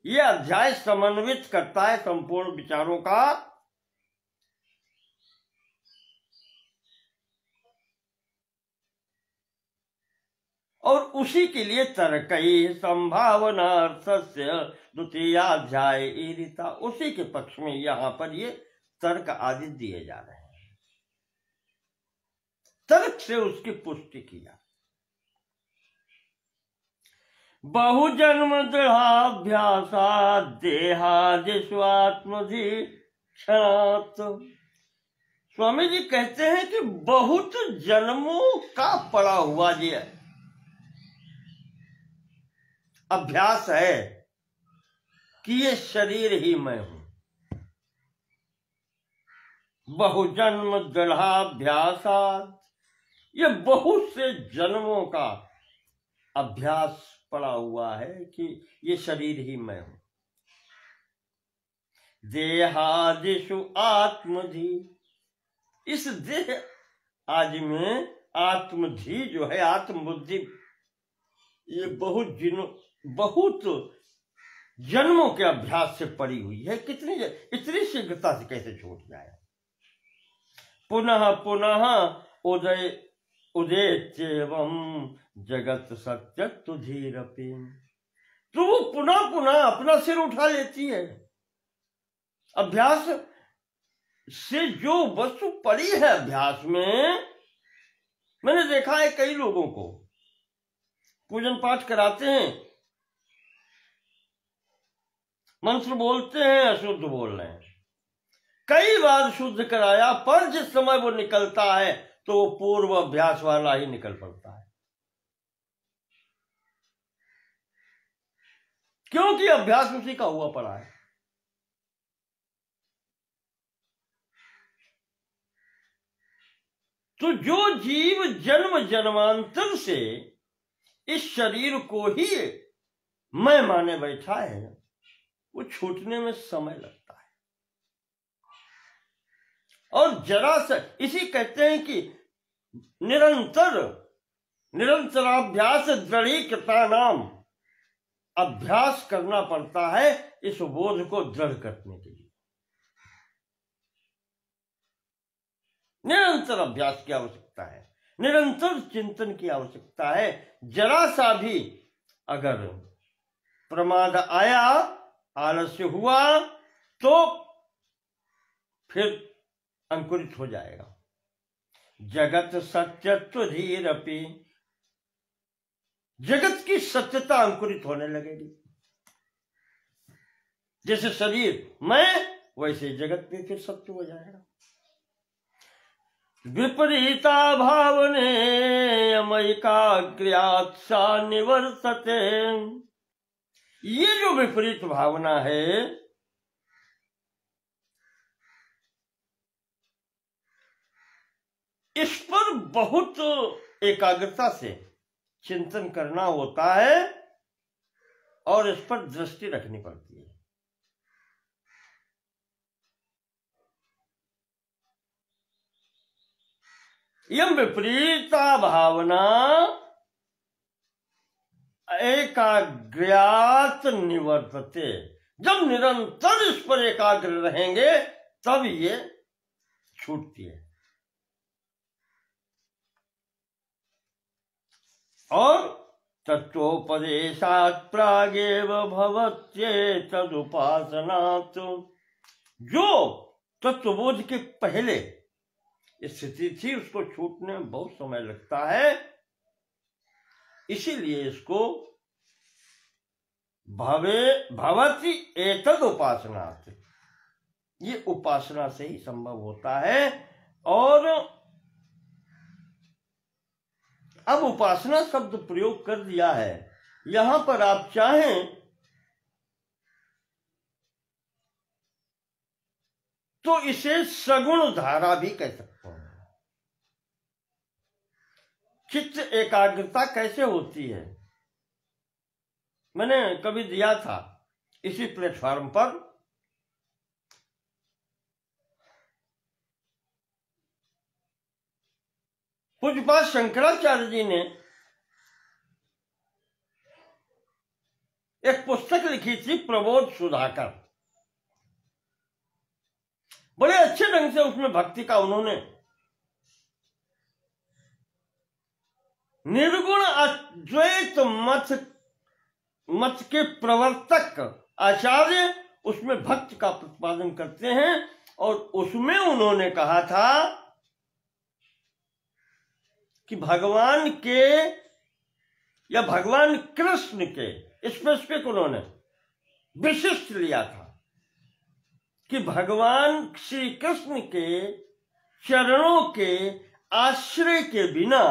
ये अध्याय समन्वित करता है संपूर्ण विचारों का, और उसी के लिए तर्कैः संभावनार्थस्य द्वितीयाध्याय ईरिता, उसी के पक्ष में यहां पर ये तर्क आदि दिए जा रहे हैं। तर्क से उसकी पुष्टि किया। बहुजन्म दृढ़ाभ्यासा देहादिषु आत्मधि क्षणात्। स्वामी जी कहते हैं कि बहुत जन्मों का पड़ा हुआ ये अभ्यास है कि ये शरीर ही मैं हूं। बहुजन्म दृढ़ाभ्यासात्, ये बहुत से जन्मों का अभ्यास पड़ा हुआ है कि ये शरीर ही मैं हूं। देहादिषु आत्मधि, इस देह आदि में आत्मधी जो है, आत्मबुद्धि, ये बहुत जन्मों के अभ्यास से पड़ी हुई है। इतनी शीघ्रता से कैसे छूट जाए। पुनः पुनः उदय उदेत्येवं जगत सत्यत्व धीरपि, तो वो पुनः पुनः अपना सिर उठा लेती है। अभ्यास से जो वस्तु पड़ी है अभ्यास में, मैंने देखा है कई लोगों को पूजन पाठ कराते हैं, मंत्र बोलते हैं, अशुद्ध बोल रहे हैं, कई बार शुद्ध कराया, पर जिस समय वो निकलता है तो वो पूर्व अभ्यास वाला ही निकल पड़ता है, क्योंकि अभ्यास उसी का हुआ पड़ा है। तो जो जीव जन्म जन्मांतर से इस शरीर को ही मैं माने बैठा है, वो छूटने में समय लगता है। और जरा सा, इसी कहते हैं कि निरंतराभ्यास दृढ़ीकृता नाम, अभ्यास करना पड़ता है इस बोध को दृढ़ करने के लिए। निरंतर अभ्यास की आवश्यकता है, निरंतर चिंतन की आवश्यकता है। जरा सा भी अगर प्रमाद आया, आलस्य हुआ, तो फिर अंकुरित हो जाएगा। जगत सत्यत्व धीरपि, जगत की सत्यता अंकुरित होने लगेगी। जैसे शरीर मैं, वैसे जगत भी फिर सत्य हो जाएगा। विपरीता भावने अमैकाग्र्यात् सा निवर्तते, ये जो विपरीत भावना है, इस पर बहुत एकाग्रता से चिंतन करना होता है और इस पर दृष्टि रखनी पड़ती है। यम विपरीता भावना एकाग्र्यात् निवर्तते, जब निरंतर इस पर एकाग्र रहेंगे तब ये छूटती है। और तत्वोपदेशात् प्रागेव भवत्येतदुपासनात्, जो तत्वबोध के पहले स्थिति थी उसको छूटने में बहुत समय लगता है, इसीलिए इसको भवति एतद उपासनात्, ये उपासना से ही संभव होता है। और अब उपासना शब्द प्रयोग कर दिया है, यहां पर आप चाहें तो इसे सगुण धारा भी कह सकते हैं। चित्त एकाग्रता कैसे होती है, मैंने कभी दिया था इसी प्लेटफॉर्म पर। पूज्यपाद शंकराचार्य जी ने एक पुस्तक लिखी थी, प्रबोध सुधाकर। बड़े अच्छे ढंग से उसमें भक्ति का उन्होंने निर्गुण अद्वैत मत के प्रवर्तक आचार्य उसमें भक्ति का प्रतिपादन करते हैं। और उसमें उन्होंने कहा था कि भगवान के या भगवान कृष्ण के, स्पेसिफिक उन्होंने विशिष्ट लिया था कि भगवान श्री कृष्ण के चरणों के आश्रय के बिना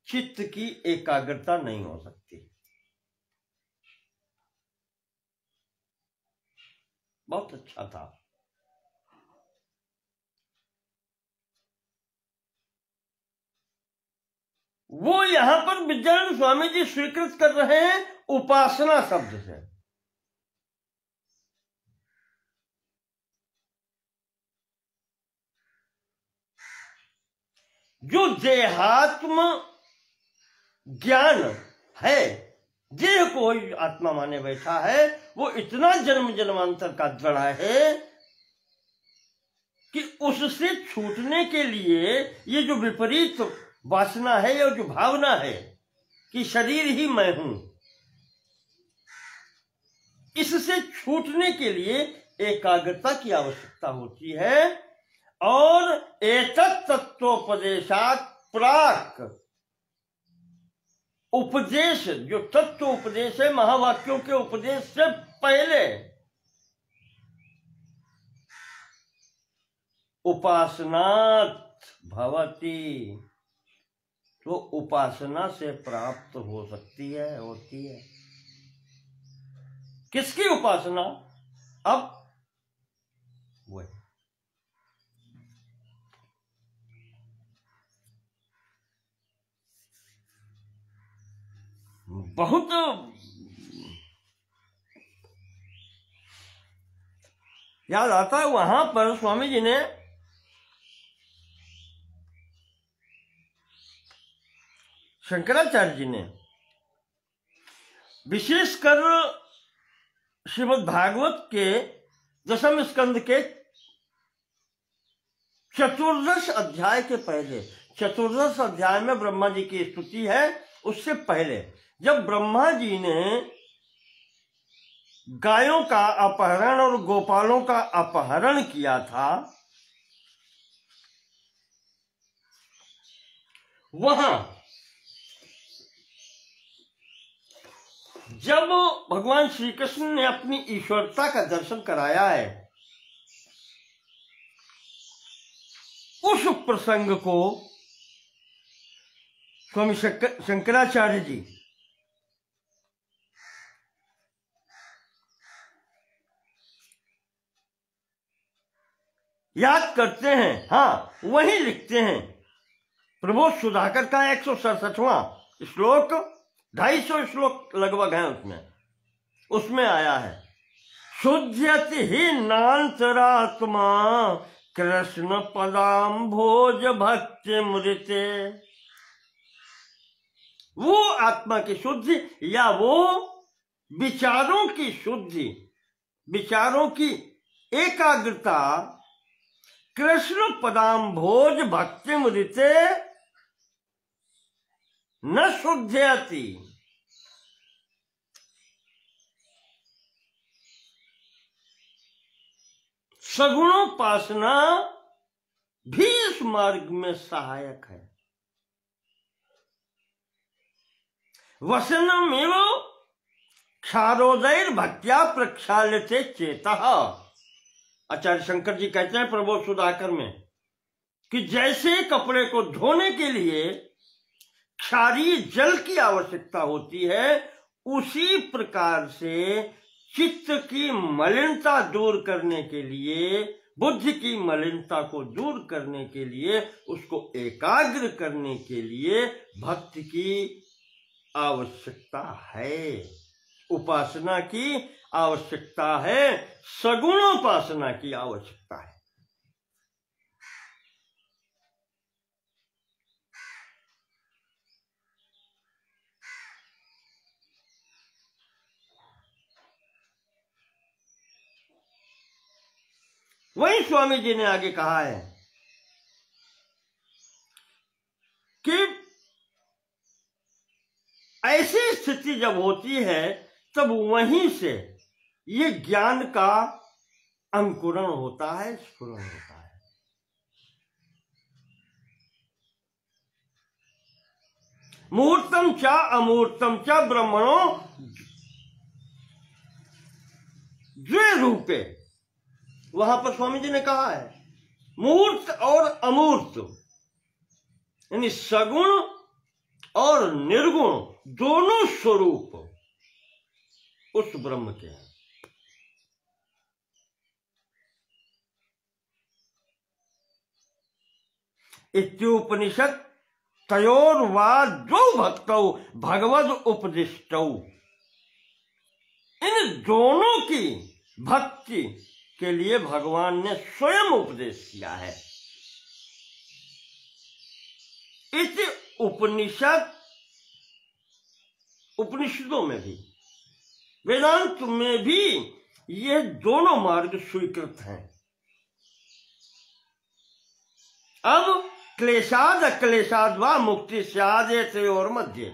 चित्त की एकाग्रता नहीं हो सकती। बहुत अच्छा था। वो यहां पर विद्यानंद स्वामी जी स्वीकृत कर रहे हैं उपासना शब्द से। जो देहात्म ज्ञान है, देह को ही आत्मा माने बैठा है, वो इतना जन्म जन्मांतर का दृढ़ है कि उससे छूटने के लिए ये जो विपरीत वासना है, ये जो भावना है कि शरीर ही मैं हूं, इससे छूटने के लिए एकाग्रता की आवश्यकता होती है। और एतत् तत्वोपदेशात् प्राक्, उपदेश जो तत्व उपदेश है, महावाक्यों के उपदेश से पहले उपासनात् भवति, तो उपासना से प्राप्त हो सकती है, होती है। किसकी उपासना? अब वह बहुत याद आता है, वहां पर स्वामी जी ने शंकराचार्य जी ने विशेषकर श्रीमद् भागवत के 10वें स्कंद के 14 अध्याय के पहले, 14 अध्याय में ब्रह्मा जी की स्तुति है। उससे पहले जब ब्रह्मा जी ने गायों का अपहरण और गोपालों का अपहरण किया था, वहां जब भगवान श्री कृष्ण ने अपनी ईश्वरता का दर्शन कराया है, उस प्रसंग को स्वामी शंकराचार्य जी याद करते हैं। हाँ, वही लिखते हैं। प्रबोध सुधाकर का 167वां श्लोक, 250 श्लोक लगभग है उसमें आया है, शुद्ध्यति ही नान्तरात्मा कृष्ण पदाम्भोज भक्ति मृते। वो आत्मा की शुद्धि या वो विचारों की शुद्धि, विचारों की एकाग्रता कृष्ण पदाम्भोज भक्ति मृते न शुद्ध्यति। सगुणोपासना भी इस मार्ग में सहायक है। वसनमेव क्षारोदय भक्त्या प्रक्षाल्यते चेतः। आचार्य शंकर जी कहते हैं प्रबोध सुधाकर में कि जैसे कपड़े को धोने के लिए क्षारीय जल की आवश्यकता होती है, उसी प्रकार से चित्त की मलिनता दूर करने के लिए, बुद्धि की मलिनता को दूर करने के लिए, उसको एकाग्र करने के लिए भक्ति की आवश्यकता है, उपासना की आवश्यकता है, सगुणोपासना की आवश्यकता है। वही स्वामी जी ने आगे कहा है कि ऐसी स्थिति जब होती है तब वहीं से ये ज्ञान का अंकुरण होता है, स्फुरण होता है। मुहूर्तम च अमूर्तम च ब्रह्मणो द्वे रूपे। वहां पर स्वामी जी ने कहा है मूर्त और अमूर्त, यानी सगुण और निर्गुण दोनों स्वरूप उस ब्रह्म के हैं। इत्युपनिषद तयोर्वा द्वौ भक्तौ भगवद उपदिष्टौ। इन दोनों की भक्ति के लिए भगवान ने स्वयं उपदेश किया है। इस उपनिषदों में भी, वेदांत में भी ये दोनों मार्ग स्वीकृत हैं। अब क्लेशाद अक्लेशाद व मुक्ति स्याद और मध्य,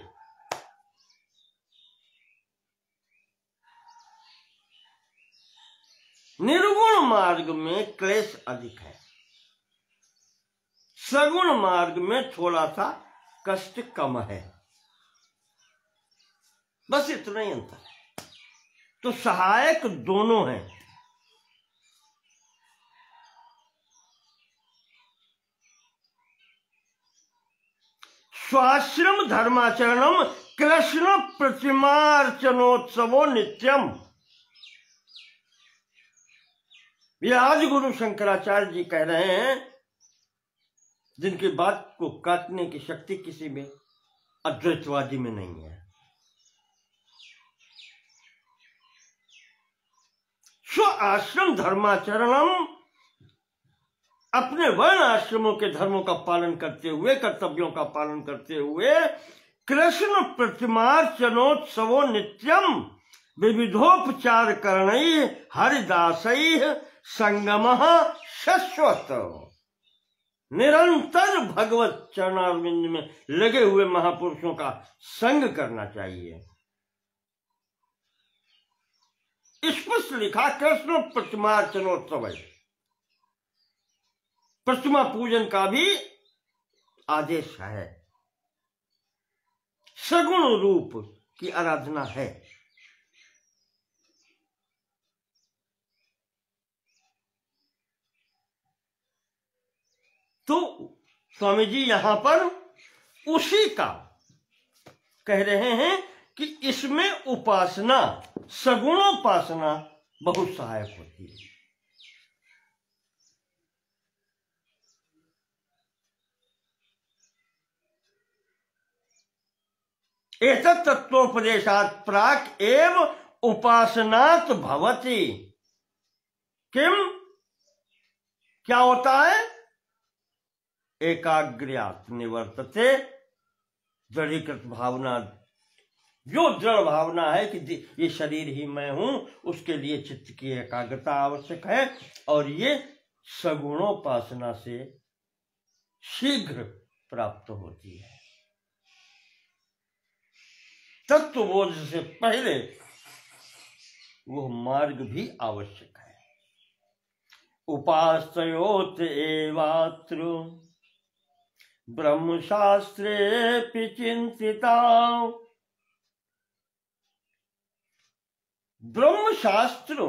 निर्गुण मार्ग में क्लेश अधिक है, सगुण मार्ग में थोड़ा सा कष्ट कम है, बस इतना ही अंतर है। तो सहायक दोनों हैं। स्वाश्रम धर्माचरणम कृष्ण प्रतिमार्चनोत्सवो नित्यम। ये आज गुरु शंकराचार्य जी कह रहे हैं, जिनकी बात को काटने की शक्ति किसी में अद्वैतवादी में नहीं है। स्व आश्रम धर्माचरणम, अपने वर्ण आश्रमों के धर्मों का पालन करते हुए, कर्तव्यों का पालन करते हुए, कृष्ण प्रतिमार्चनोत्सवो नित्यम विविधोपचार करणै हरिदासै संगम शश्वत। निरंतर भगवत चरणारविंद में लगे हुए महापुरुषों का संग करना चाहिए। स्पष्ट लिखा कृष्ण प्रतिमार्चनोत्सव, प्रतिमा पूजन का भी आदेश है, सगुण रूप की आराधना है। तो स्वामी जी यहां पर उसी का कह रहे हैं कि इसमें उपासना, सगुणोपासना बहुत सहायक होती है। एतत् तत्वोपदेशात् प्राक् एव उपासनात् भवति। किम, क्या होता है? एकाग्र्यात् निवर्तते, दृढ़ीकृत भावना, जो दृढ़ भावना है कि ये शरीर ही मैं हूं, उसके लिए चित्त की एकाग्रता आवश्यक है, और ये सगुणोपासना से शीघ्र प्राप्त होती है। तत्वबोध से पहले वो मार्ग भी आवश्यक है। उपासयोत एवात्र ब्रह्मशास्त्रे चिंतिता। ब्रह्मशास्त्र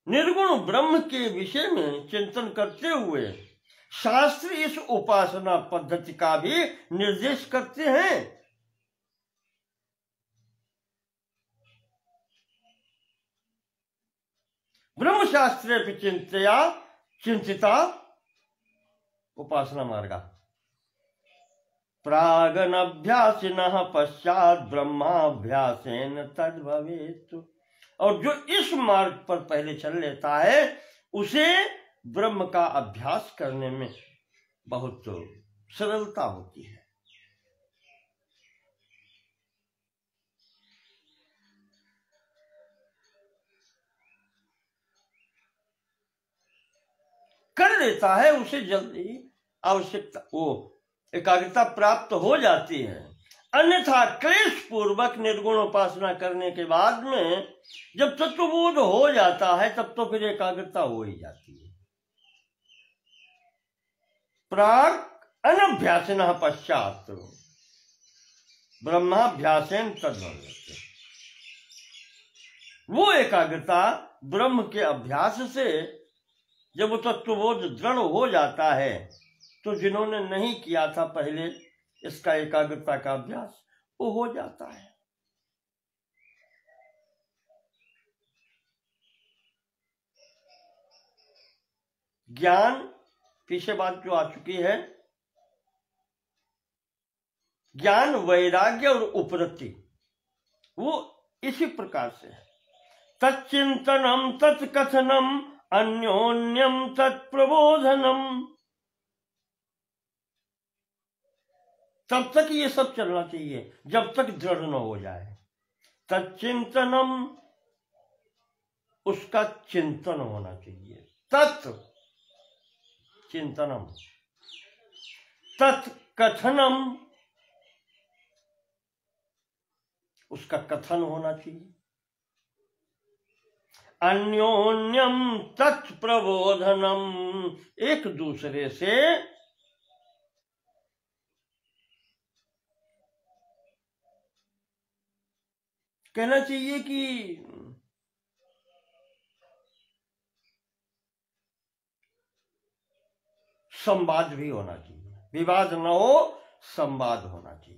निर्गुण ब्रह्म के विषय में चिंतन करते हुए शास्त्र इस उपासना पद्धति का भी निर्देश करते हैं। ब्रह्मशास्त्रे चिंतिता उपासना मार्गा प्रागनभ्यासिनः पश्चात ब्रह्माभ्यासेन तद भवेत्। और जो इस मार्ग पर पहले चल लेता है, उसे ब्रह्म का अभ्यास करने में बहुत सरलता होती है। कर लेता है, उसे जल्दी आवश्यकता, वो एकाग्रता प्राप्त हो जाती है। अन्यथा क्लेश पूर्वक निर्गुण उपासना करने के बाद में जब तत्वबोध हो जाता है, तब तो फिर एकाग्रता हो ही जाती है। प्राग अनभ्यासिनः पश्चात ब्रह्माभ्यासेन तद्भवेत्। वो एकाग्रता ब्रह्म के अभ्यास से जब वो तत्वबोध दृढ़ हो जाता है, तो जिन्होंने नहीं किया था पहले इसका एकाग्रता का अभ्यास, वो हो जाता है। ज्ञान, पीछे बात जो आ चुकी है, ज्ञान, वैराग्य और उपरति, वो इसी प्रकार से है। तच्चिंतनम तत्कथनम अन्योन्यम तत्प्रबोधनम। तब तक ये सब चलना चाहिए, जब तक दृढ़ न हो जाए। तच्चिंतनम, उसका चिंतन होना चाहिए। तत् चिंतनम, तत्कथनम, उसका कथन होना चाहिए। अन्योन्यम तत्प्रबोधनम, एक दूसरे से कहना चाहिए कि संवाद भी होना चाहिए, विवाद न हो, संवाद होना चाहिए।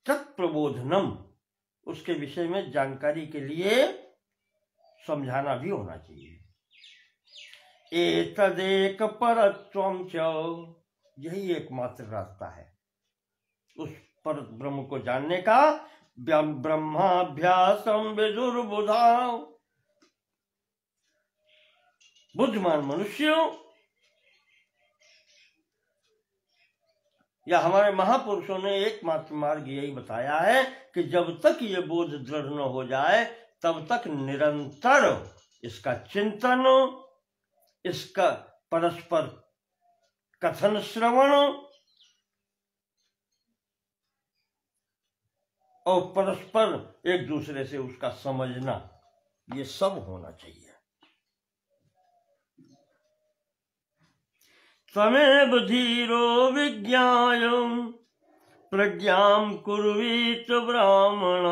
तत्प्रबोधनम, उसके विषय में जानकारी के लिए समझाना भी होना चाहिए। एतदेक परत्वम च, यही एकमात्र रास्ता है उस पर ब्रह्म को जानने का। ब्रह्माभ्यासम विदुर्बुधा, बुद्धिमान मनुष्यों या हमारे महापुरुषों ने एकमात्र मार्ग यही बताया है कि जब तक ये बोध दृढ़ न हो जाए तब तक निरंतर इसका चिंतन, इसका परस्पर कथन श्रवण और परस्पर एक दूसरे से उसका समझना, ये सब होना चाहिए। तमेव धीरो विज्ञाय प्रज्ञां कुर्वीत ब्राह्मण,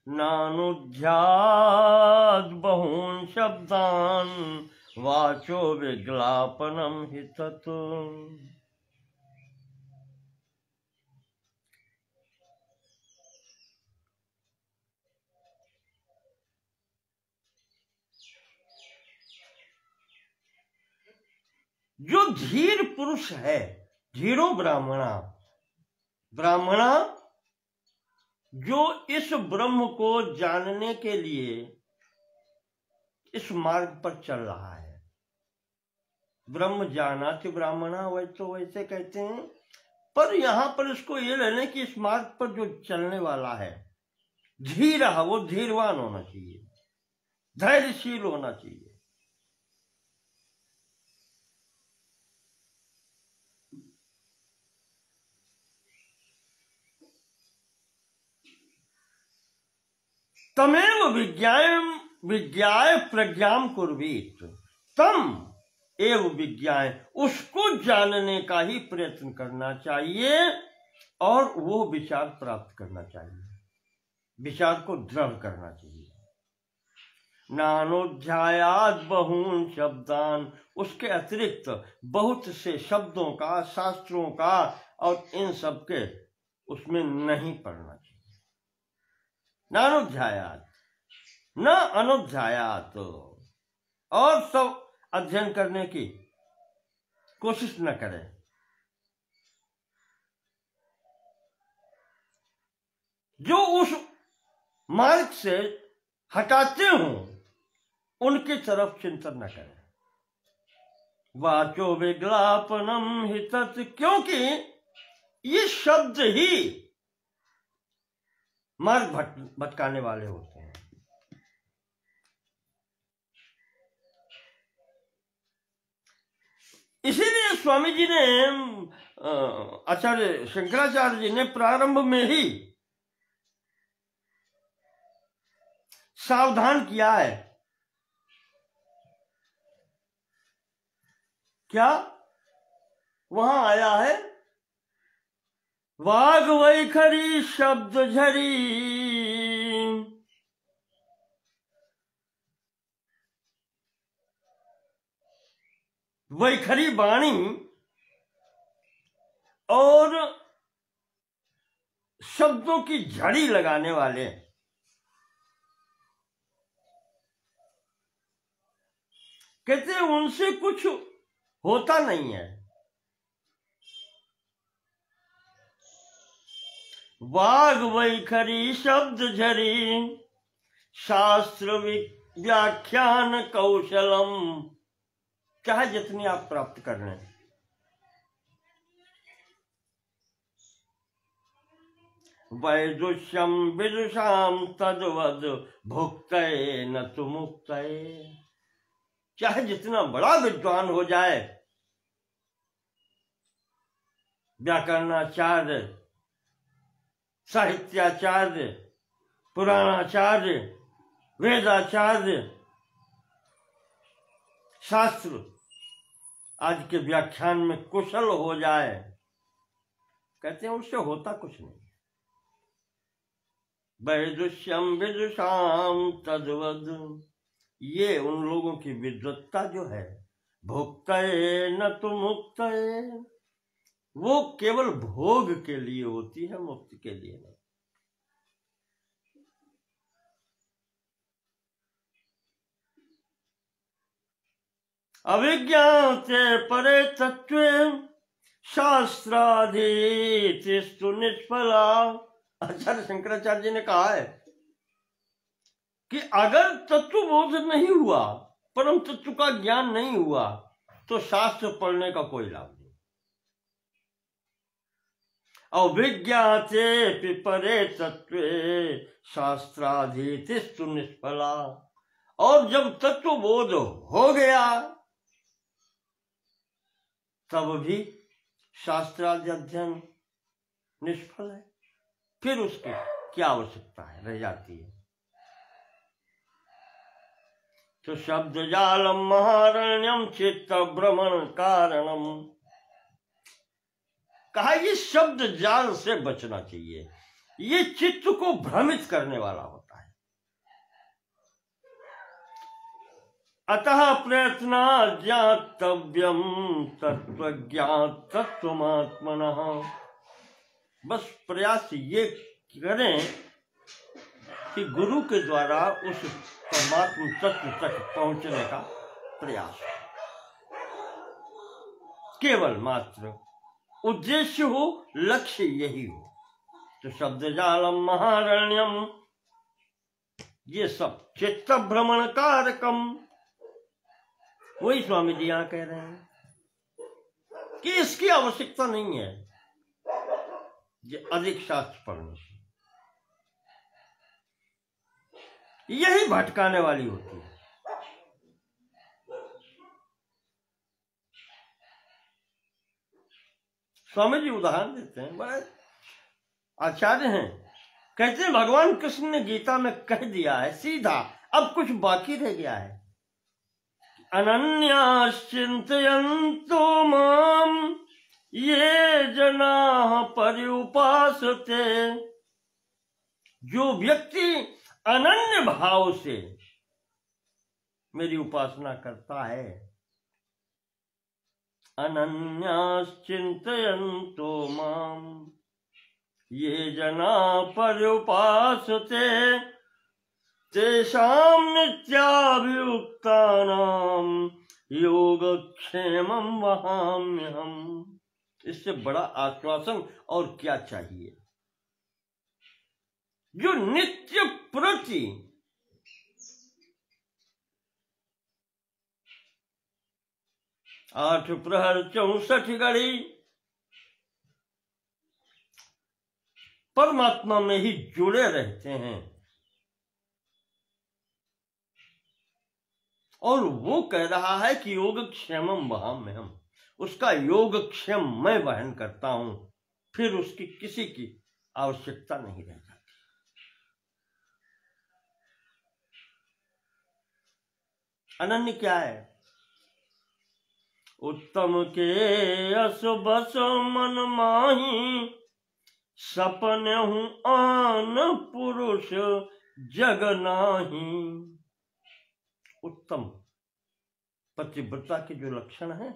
नानुध्याद बहून् शब्दान् वाचो विग्लापनम हि तत्। जो धीर पुरुष है, धीरो ब्राह्मणा, ब्राह्मणा जो इस ब्रह्म को जानने के लिए इस मार्ग पर चल रहा है। ब्रह्म जानाति ब्राह्मणा, वैसे कहते हैं, पर यहां पर इसको ये लेने कि इस मार्ग पर जो चलने वाला है धीर, वो धीरवान होना चाहिए, धैर्यशील होना चाहिए। तमेव विज्ञाय प्रज्ञां कुर्वीत, तम एव विज्ञाय, उसको जानने का ही प्रयत्न करना चाहिए और वो विचार प्राप्त करना चाहिए, विचार को दृढ़ करना चाहिए। नानोध्यायाद बहून शब्दान, उसके अतिरिक्त बहुत से शब्दों का, शास्त्रों का और इन सब के उसमें नहीं पढ़ना चाहिए। नानुध्यायात, न अनुध्यायात, और सब अध्ययन करने की कोशिश न करें। जो उस मार्ग से हटाते हों उनकी तरफ चिंतन न करें। वाचो विज्ञापनम हि तत्, क्योंकि ये शब्द ही मार्ग भटकाने वाले होते हैं। इसीलिए स्वामी जी ने, आचार्य शंकराचार्य जी ने प्रारंभ में ही सावधान किया है। क्या वहां आया है? वाग वैखरी शब्द झरी, वैखरी वाणी और शब्दों की झड़ी लगाने वाले, कहते उनसे कुछ होता नहीं है। वाग वैखरी शब्द झरी शास्त्र व्याख्यान कौशलम चाहे जितनी आप प्राप्त कर लें। वैदुष्यम विदुषाम तद्वद भुक्तये न तु मुक्तये। चाहे जितना बड़ा विद्वान हो जाए, व्याकरणाचार्य, साहित्याचार्य, पुराणाचार्य, वेदाचार्य, शास्त्र आज के व्याख्यान में कुशल हो जाए, कहते हैं उससे होता कुछ नहीं। वैदुष्यम विदुषाम तद्वद, ये उन लोगों की विद्वत्ता जो है, भुक्तये न तु मुक्तये, वो केवल भोग के लिए होती है, मुक्ति के लिए नहीं। अविज्ञाते परे तत्वे शास्त्राधीतिस्तु निष्फला। आचार्य शंकराचार्य जी ने कहा है कि अगर तत्वबोध नहीं हुआ, परम तत्व का ज्ञान नहीं हुआ, तो शास्त्र पढ़ने का कोई लाभ नहीं। अविज्ञाते पिपरे तत्वे शास्त्राधीतिस्तु निष्फला। और जब तत्वबोध हो गया तब भी शास्त्रादि अध्ययन निष्फल है, फिर उसकी क्या आवश्यकता है, रह जाती है। तो शब्द जालम महारण्यम चित्त भ्रमण कारणम, कहा ये शब्द जाल से बचना चाहिए, ये चित्त को भ्रमित करने वाला होता है। अतः प्रयत्न ज्ञातव्यम तत्वज्ञात तत्वमात्मनः। बस प्रयास ये करें कि गुरु के द्वारा उस परमात्म तत्व तक पहुंचने का प्रयास हो, केवल मात्र उद्देश्य हो, लक्ष्य यही हो। तो शब्द जालम महारण्यम, ये सब चित्त भ्रमण कारकम, वही स्वामी जी यहां कह रहे हैं कि इसकी आवश्यकता नहीं है ये अधिक शास्त्र पढ़ने से, यही भटकाने वाली होती है। स्वामी जी उदाहरण देते हैं, बड़े आचार्य हैं, कहते हैं भगवान कृष्ण ने गीता में कह दिया है सीधा, अब कुछ बाकी रह गया है। अनन्याश्चिन्तयन्तो माम ये जनाः पर्युपासते। जो व्यक्ति अनन्य भाव से मेरी उपासना करता है, अनन्याश्चिन्तयन्तो माम ये जनाः पर्युपासते तेषां नित्याभियुक्तानां योगक्षेमं वहाम्यहम्। इससे बड़ा आश्वासन और क्या चाहिए। जो नित्य प्रति आठ प्रहर 64 घड़ी परमात्मा में ही जुड़े रहते हैं, और वो कह रहा है कि योगक्षेमम वहाम्यहम्, उसका योगक्षेम मैं वहन करता हूं, फिर उसकी किसी की आवश्यकता नहीं रह जाती। अनन्य क्या है? उत्तम के अस बस मन माही, सपने हूं आन पुरुष जग नाही। उत्तम पतिव्रता के जो लक्षण है,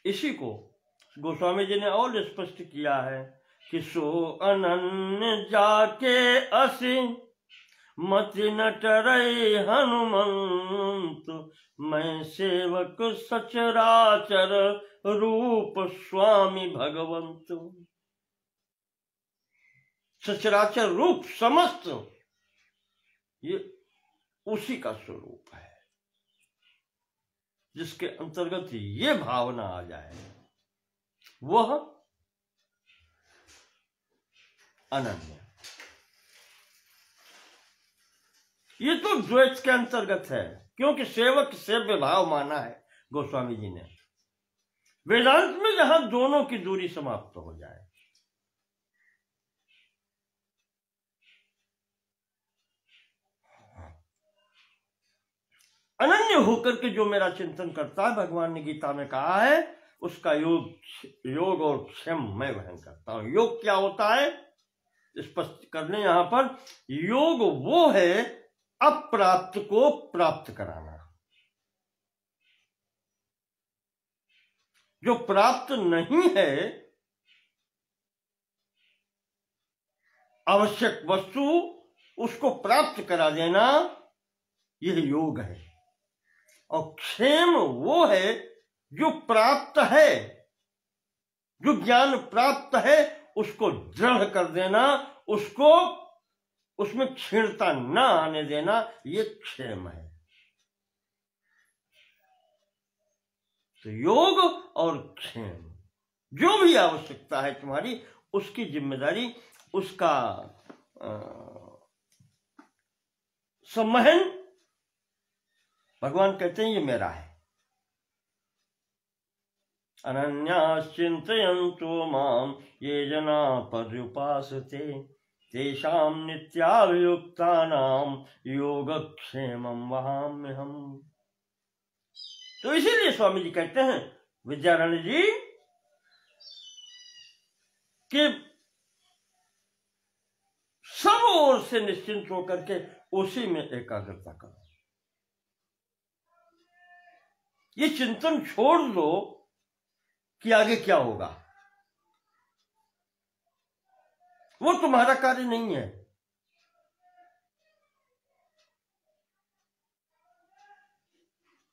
इसी को गोस्वामी जी ने और स्पष्ट किया है कि सो अनन्य जाके असि मति न टरई हनुमंत, मैं सेवक सचराचर रूप स्वामी भगवंत। सचराचर रूप समस्त ये उसी का स्वरूप है। जिसके अंतर्गत ये भावना आ जाए वह अनन्य। ये तो द्वैत के अंतर्गत है, क्योंकि सेवक सेव्य भाव माना है गोस्वामी जी ने। वेदांत में जहां दोनों की दूरी समाप्त हो जाए, अनन्य होकर के जो मेरा चिंतन करता है, भगवान ने गीता में कहा है, उसका योग और क्षेम मैं वहन करता हूं। योग क्या होता है स्पष्ट करने यहां पर, योग वो है अप्राप्त को प्राप्त कराना। जो प्राप्त नहीं है, आवश्यक वस्तु, उसको प्राप्त करा देना, यह योग है। और क्षेम वो है जो प्राप्त है, जो ज्ञान प्राप्त है उसको दृढ़ कर देना, उसको उसमें क्षीणता न आने देना, ये क्षेम है। तो योग और क्षेम, जो भी आवश्यकता है तुम्हारी, उसकी जिम्मेदारी, उसका सम्मोहन भगवान कहते हैं ये मेरा है। अनन्याश्चिन्तयन्तो मां ये जना पर्युपासते तेषां नित्याभियुक्तानां योगक्षेमं वहाम्यहम्। तो इसीलिए स्वामी जी कहते हैं विद्यारण्य जी कि सब ओर से निश्चिंत होकर के उसी में एकाग्रता करो। ये चिंतन छोड़ दो कि आगे क्या होगा, वो तुम्हारा कार्य नहीं है।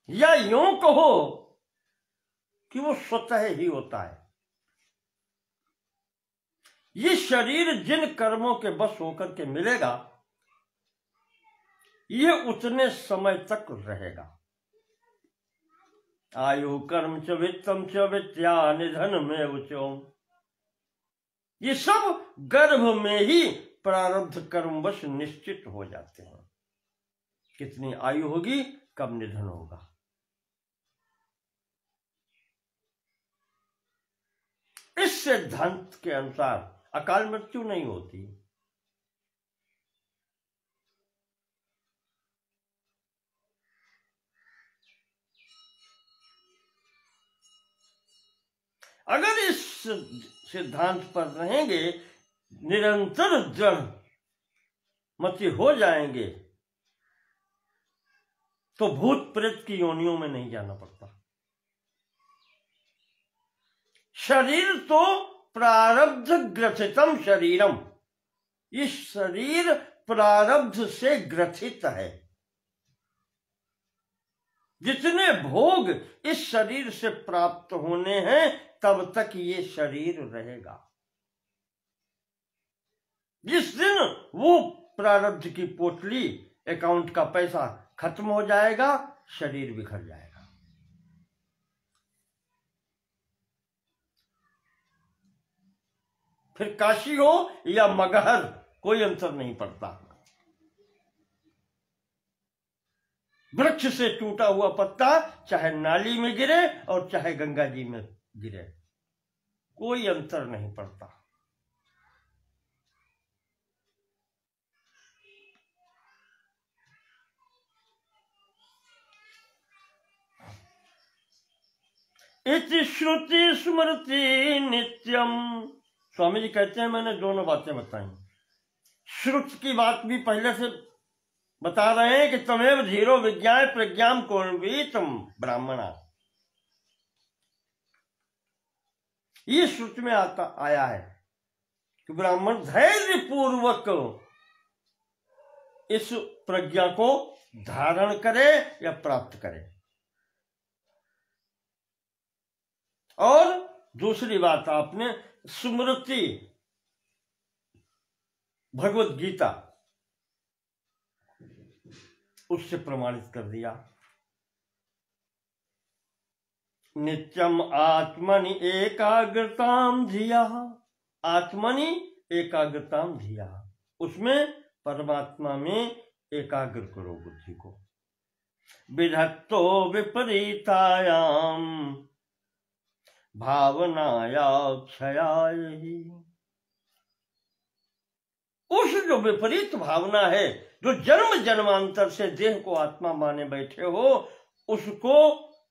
या यूं कहो कि वो स्वतः ही होता है। ये शरीर जिन कर्मों के बस होकर के मिलेगा, ये उतने समय तक रहेगा। आयु कर्म च वित्तम च विद्या निधन में उचो, ये सब गर्भ में ही प्रारब्ध कर्मवश निश्चित हो जाते हैं। कितनी आयु होगी, कब निधन होगा। इस सिद्धांत के अनुसार अकाल मृत्यु नहीं होती। अगर इस सिद्धांत पर रहेंगे, निरंतर दृढ़ मति हो जाएंगे, तो भूत प्रेत की योनियों में नहीं जाना पड़ता। शरीर तो प्रारब्ध ग्रथितम शरीरम, ये शरीर प्रारब्ध से ग्रथित है। जितने भोग इस शरीर से प्राप्त होने हैं, तब तक ये शरीर रहेगा। जिस दिन वो प्रारब्ध की पोटली, अकाउंट का पैसा खत्म हो जाएगा, शरीर बिखर जाएगा। फिर काशी हो या मगहर, कोई अंतर नहीं पड़ता। वृक्ष से टूटा हुआ पत्ता चाहे नाली में गिरे और चाहे गंगा जी में गिरे, कोई अंतर नहीं पड़ता। इति श्रुति स्मृति नित्यम। स्वामी जी कहते हैं मैंने दोनों बातें बताई। श्रुति की बात भी पहले से बता रहे हैं कि तमेव धीरो विज्ञाय प्रज्ञाम कुर्वीतम ब्राह्मणा। ये श्रुति में आया है कि ब्राह्मण धैर्य पूर्वक इस प्रज्ञा को धारण करे या प्राप्त करे। और दूसरी बात आपने स्मृति भगवत गीता उससे प्रमाणित कर दिया। नित्यम आत्मनि एकाग्रताम धिया, आत्मनि एकाग्रताम धिया, उसमें परमात्मा में एकाग्र करो बुद्धि को। विधत्तो विपरीतायाम भावनाया क्षयाय ही, उस जो विपरीत भावना है, जो जन्म जन्मांतर से देह को आत्मा माने बैठे हो, उसको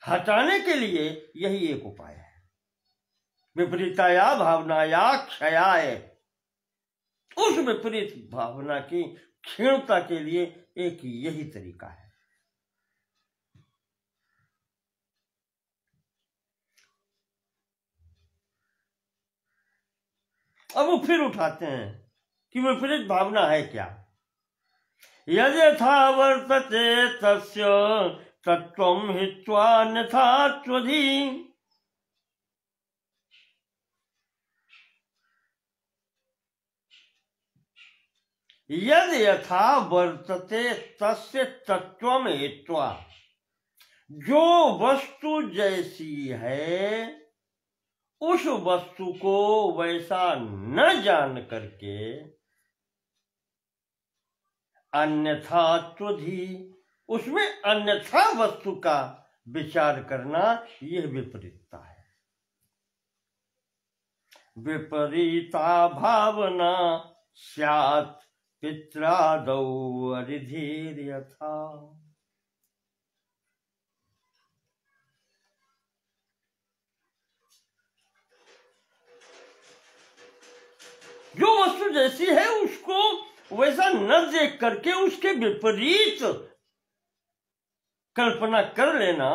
हटाने के लिए यही एक उपाय है। विपरीताया भावनाया क्षयाय, उस विपरीत भावना की क्षीणता के लिए एक यही तरीका है। अब वो फिर उठाते हैं कि विपरीत भावना है क्या। यथा वर्तते तस्य तत्त्वं हित्वा अन्यथा त्वधि, यद यथा वर्तते तस्य तत्त्वं हित्वा, जो वस्तु जैसी है उस वस्तु को वैसा न जान करके अन्यथा त्वधि, उसमें अन्यथा वस्तु का विचार करना, यह विपरीतता है। विपरीता भावना स्यात् पित्रादौ अरिधीर यथा, जो वस्तु जैसी है उसको वैसा न देख करके उसके विपरीत कल्पना कर लेना,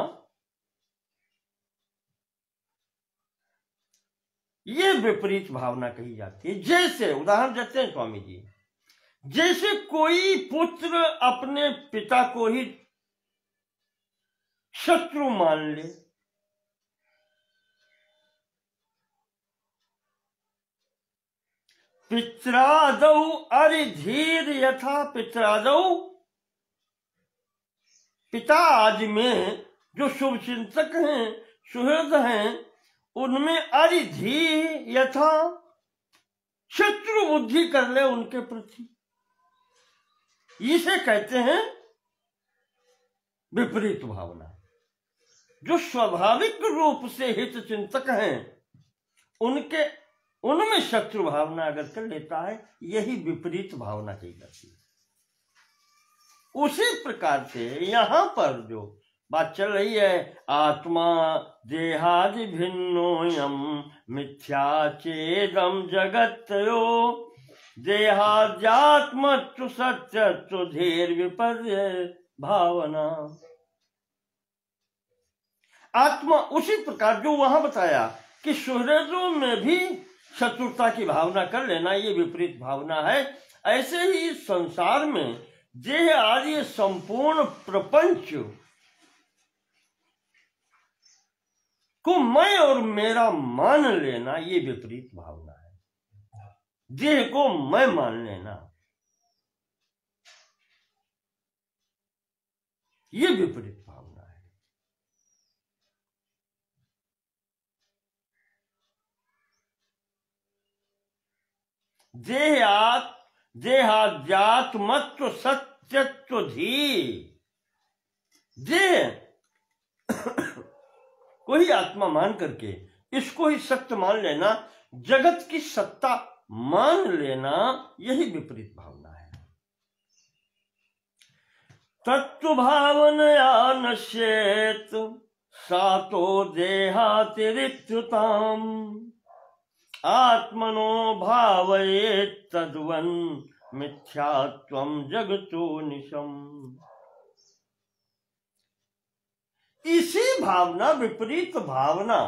ये विपरीत भावना कही जाती है। जैसे उदाहरण देते हैं स्वामी जी, जैसे कोई पुत्र अपने पिता को ही शत्रु मान ले, पित्रादौ अरिधीर यथा, पित्रादौ पिता आदि में जो शुभ चिंतक हैं, सुहृद हैं, उनमें अरिधी यथा, शत्रु बुद्धि कर ले उनके प्रति, इसे कहते हैं विपरीत भावना। जो स्वाभाविक रूप से हित चिंतक हैं उनमें शत्रु भावना अगर कर लेता है, यही विपरीत भावना कही जाती है। उसी प्रकार से यहां पर जो बात चल रही है, आत्मा देहादि भिन्नोयम मिथ्या चेदम जगत्यो देहाद्यात्मत्व सत्यत्व धीर विपर्य भावना। आत्मा उसी प्रकार जो वहां बताया कि सुहृदों में भी शत्रुता की भावना कर लेना, ये विपरीत भावना है। ऐसे ही संसार में देह आदि संपूर्ण प्रपंच को मैं और मेरा मान लेना, ये विपरीत भावना है। देह को मैं मान लेना, ये विपरीत भावना है। देहाध्यात्मत्व सत्यत्व धी, देह को ही आत्मा मान करके इसको ही सत्य मान लेना, जगत की सत्ता मान लेना, यही विपरीत भावना है। तत्व भावनया नश्येत सातो देहातिरिक्तताम आत्मनो भावयेत तद्वन् मिथ्यात्वं जगतो निशम। इसी भावना, विपरीत भावना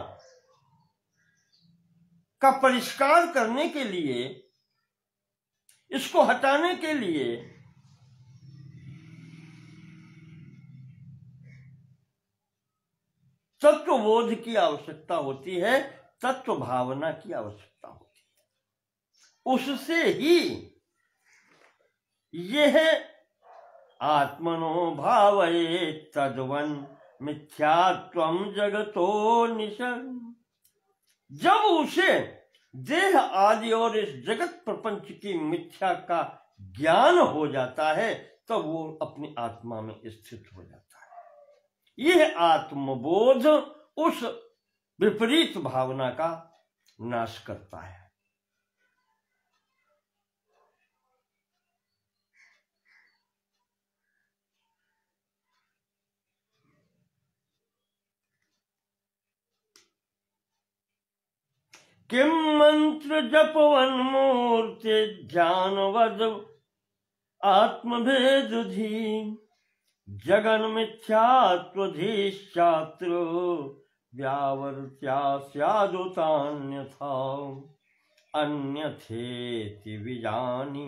का परिष्कार करने के लिए, इसको हटाने के लिए तत्वबोध की आवश्यकता होती है, तत्व भावना की आवश्यकता होती है। उससे ही यह आत्मनो भावयेत तद्वन् मिथ्यात्वम जगतो निशम। जब उसे देह आदि और इस जगत प्रपंच की मिथ्या का ज्ञान हो जाता है तब वो अपनी आत्मा में स्थित हो जाता है। यह आत्मबोध उस विपरीत भावना का नाश करता है। किम मंत्र जपवन मूर्ति ज्ञानवद आत्मभेद धी। जगन मिथ्यात्वधीश्चात्र व्यावर्त्या स्यादुतान्यथा। अन्यथेति विजानी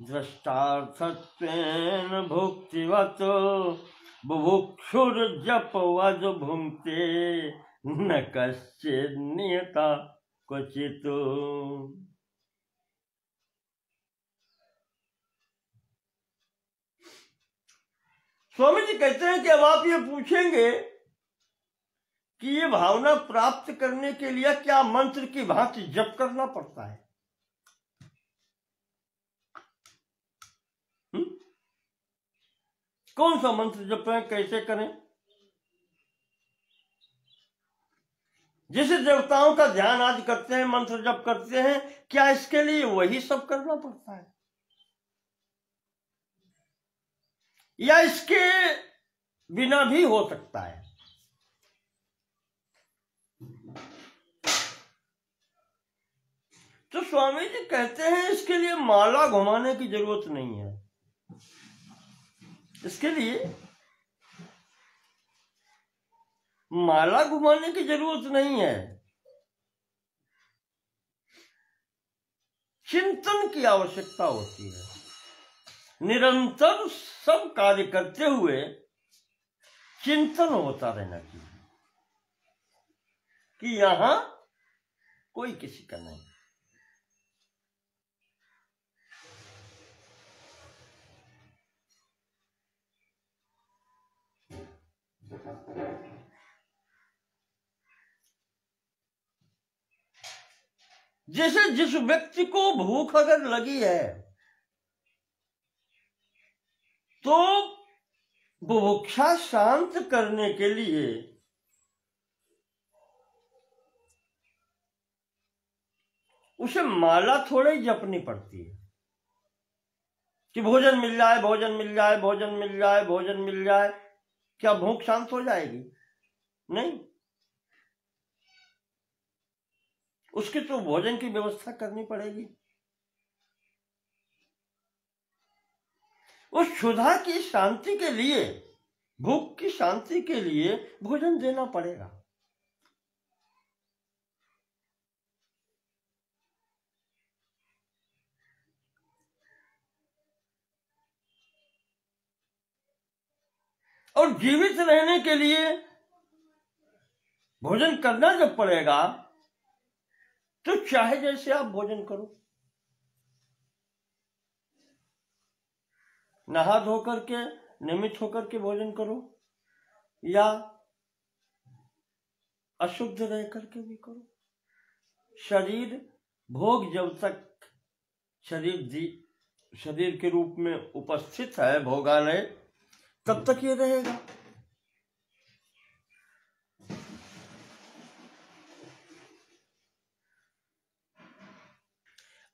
दृष्टार्थत्वेन भुक्तिवत्। बुभुक्षुर्जपवद भुंक्ते न कश्चित् नियता क्वचित्। स्वामी जी कहते हैं कि अब आप ये पूछेंगे कि ये भावना प्राप्त करने के लिए क्या मंत्र की भांति जप करना पड़ता है? कौन सा मंत्र जप करें, कैसे करें? जिसे देवताओं का ध्यान आज करते हैं, मंत्र जप करते हैं, क्या इसके लिए वही सब करना पड़ता है या इसके बिना भी हो सकता है? तो स्वामी जी कहते हैं इसके लिए माला घुमाने की जरूरत नहीं है। इसके लिए माला घुमाने की जरूरत नहीं है। चिंतन की आवश्यकता होती है। निरंतर सब कार्य करते हुए चिंतन होता रहना चाहिए कि यहां कोई किसी का नहीं। जैसे जिस व्यक्ति को भूख अगर लगी है तो बुभुक्षा शांत करने के लिए उसे माला थोड़े ही जपनी पड़ती है कि भोजन मिल जाए, भोजन मिल जाए, भोजन मिल जाए, भोजन मिल जाए। क्या भूख शांत हो जाएगी? नहीं, उसकी तो भोजन की व्यवस्था करनी पड़ेगी। उस क्षुधा की शांति के लिए, भूख की शांति के लिए भोजन देना पड़ेगा। और जीवित रहने के लिए भोजन करना जब पड़ेगा तो चाहे जैसे आप भोजन करो, नहा धो करके नियमित होकर के भोजन करो या अशुद्ध रह करके भी करो। शरीर भोग जब तक शरीर के रूप में उपस्थित है, भोगालय, तब तक ये रहेगा।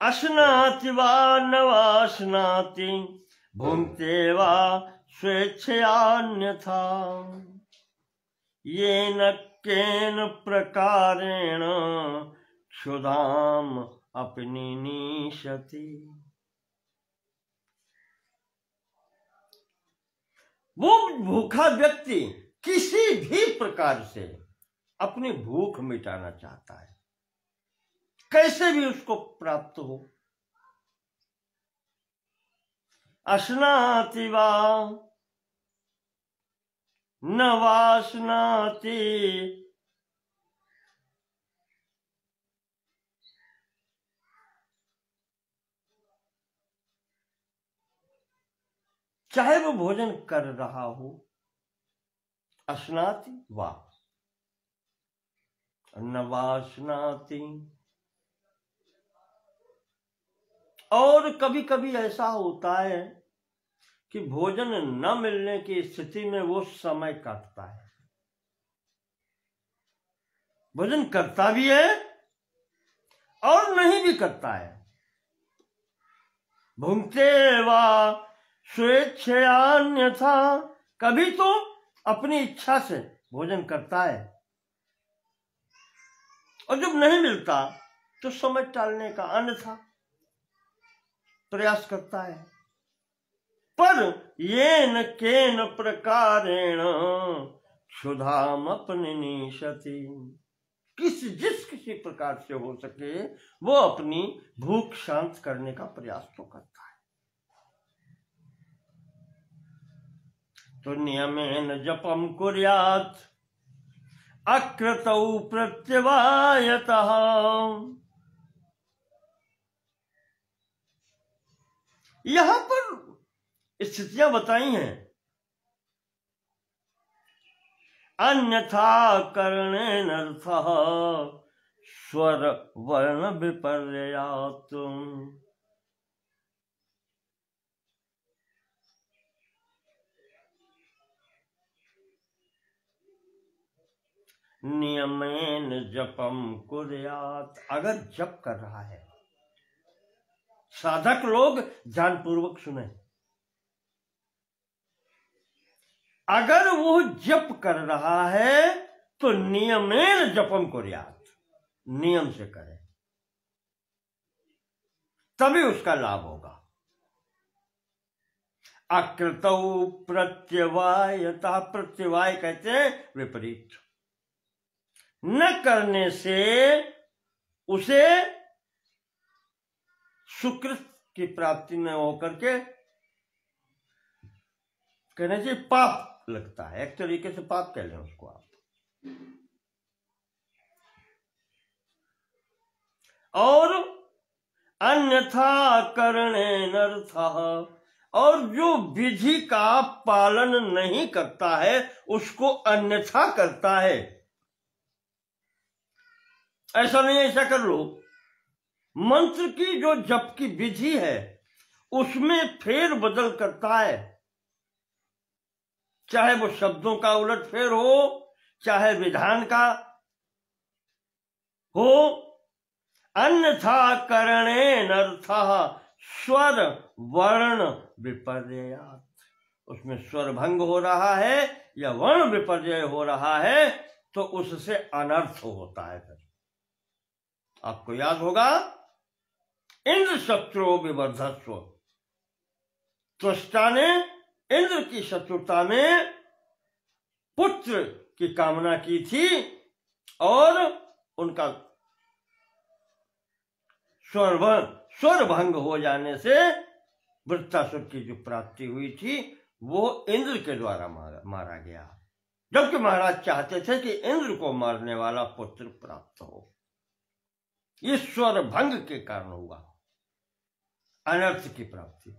अश्नाति वा न वाश्नाति भुंक्ते वा स्वेच्छयान्यथा। येन केन प्रकारेण क्षुधाम अपनिनीशति। वो भूखा व्यक्ति किसी भी प्रकार से अपनी भूख मिटाना चाहता है, कैसे भी उसको प्राप्त हो। अश्नाति वा न वाश्नाति, चाहे वो भोजन कर रहा हो अश्नाति वा न वाश्नाति। और कभी कभी ऐसा होता है कि भोजन न मिलने की स्थिति में वो समय काटता है, भोजन करता भी है और नहीं भी करता है। भुंक्ते वा स्वेच्छयान्यथा, कभी तो अपनी इच्छा से भोजन करता है और जब नहीं मिलता तो समय टालने का अन्यथा प्रयास करता है। पर येन केन प्रकारेण क्षुधाम अपनिनीशति, जिस किसी प्रकार से हो सके वो अपनी भूख शांत करने का प्रयास तो करता है। तो नियमेन जपम कुर्यात् अकृतौ प्रत्यवायतः। यहां पर स्थितियां बताई हैं। अन्यथा करणेन अर्थः स्वर वर्ण विपर्यात्। नियमेन जपम कुर्यात्, अगर जप कर रहा है, साधक लोग ध्यानपूर्वक सुने, अगर वो जप कर रहा है तो नियमेन जपम कुर्यात्, नियम से करे तभी उसका लाभ होगा। अकृतौ प्रत्यवायता, प्रत्यवाय कहते हैं विपरीत, न करने से उसे सुकृत की प्राप्ति न होकर के कहने से पाप लगता है, एक तरीके से पाप कह लें उसको आप। और अन्यथा करणेन अर्थः, और जो विधि का पालन नहीं करता है उसको अन्यथा करता है। ऐसा नहीं ऐसा कर लो, मंत्र की जो जप की विधि है उसमें फेर बदल करता है, चाहे वो शब्दों का उलट फेर हो, चाहे विधान का हो। अन्यथा करणेन अर्थः स्वर वर्ण विपर्यात्, उसमें स्वर भंग हो रहा है या वर्ण विपर्यय हो रहा है तो उससे अनर्थ होता है। फिर आपको याद होगा, इंद्र शत्रु विवर्धस्व, त्वष्टा ने इंद्र की शत्रुता में पुत्र की कामना की थी और उनका स्वर भंग हो जाने से वृत्तासुर की जो प्राप्ति हुई थी वो इंद्र के द्वारा मारा गया, जबकि महाराज चाहते थे कि इंद्र को मारने वाला पुत्र प्राप्त हो। ये स्वर भंग के कारण हुआ अनर्थ की प्राप्ति।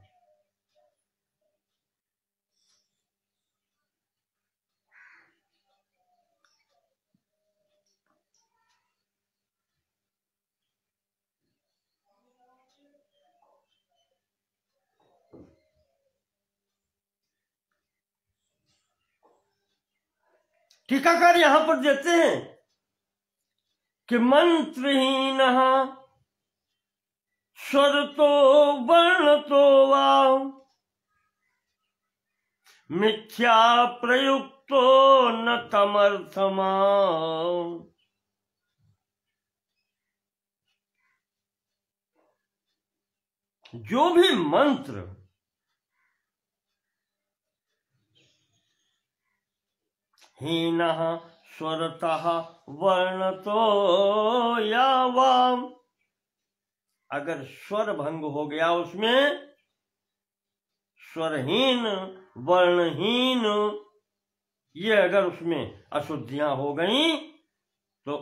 टीकाकार यहां पर देते हैं कि मंत्रहीन स्वर तो वर्ण तो वा मिथ्या प्रयुक्तो न तमर्थमा। जो भी मंत्र हीनः स्वरतः वर्णतो या वाम, अगर स्वर भंग हो गया उसमें, स्वरहीन वर्णहीन ये अगर उसमें अशुद्धियां हो गई तो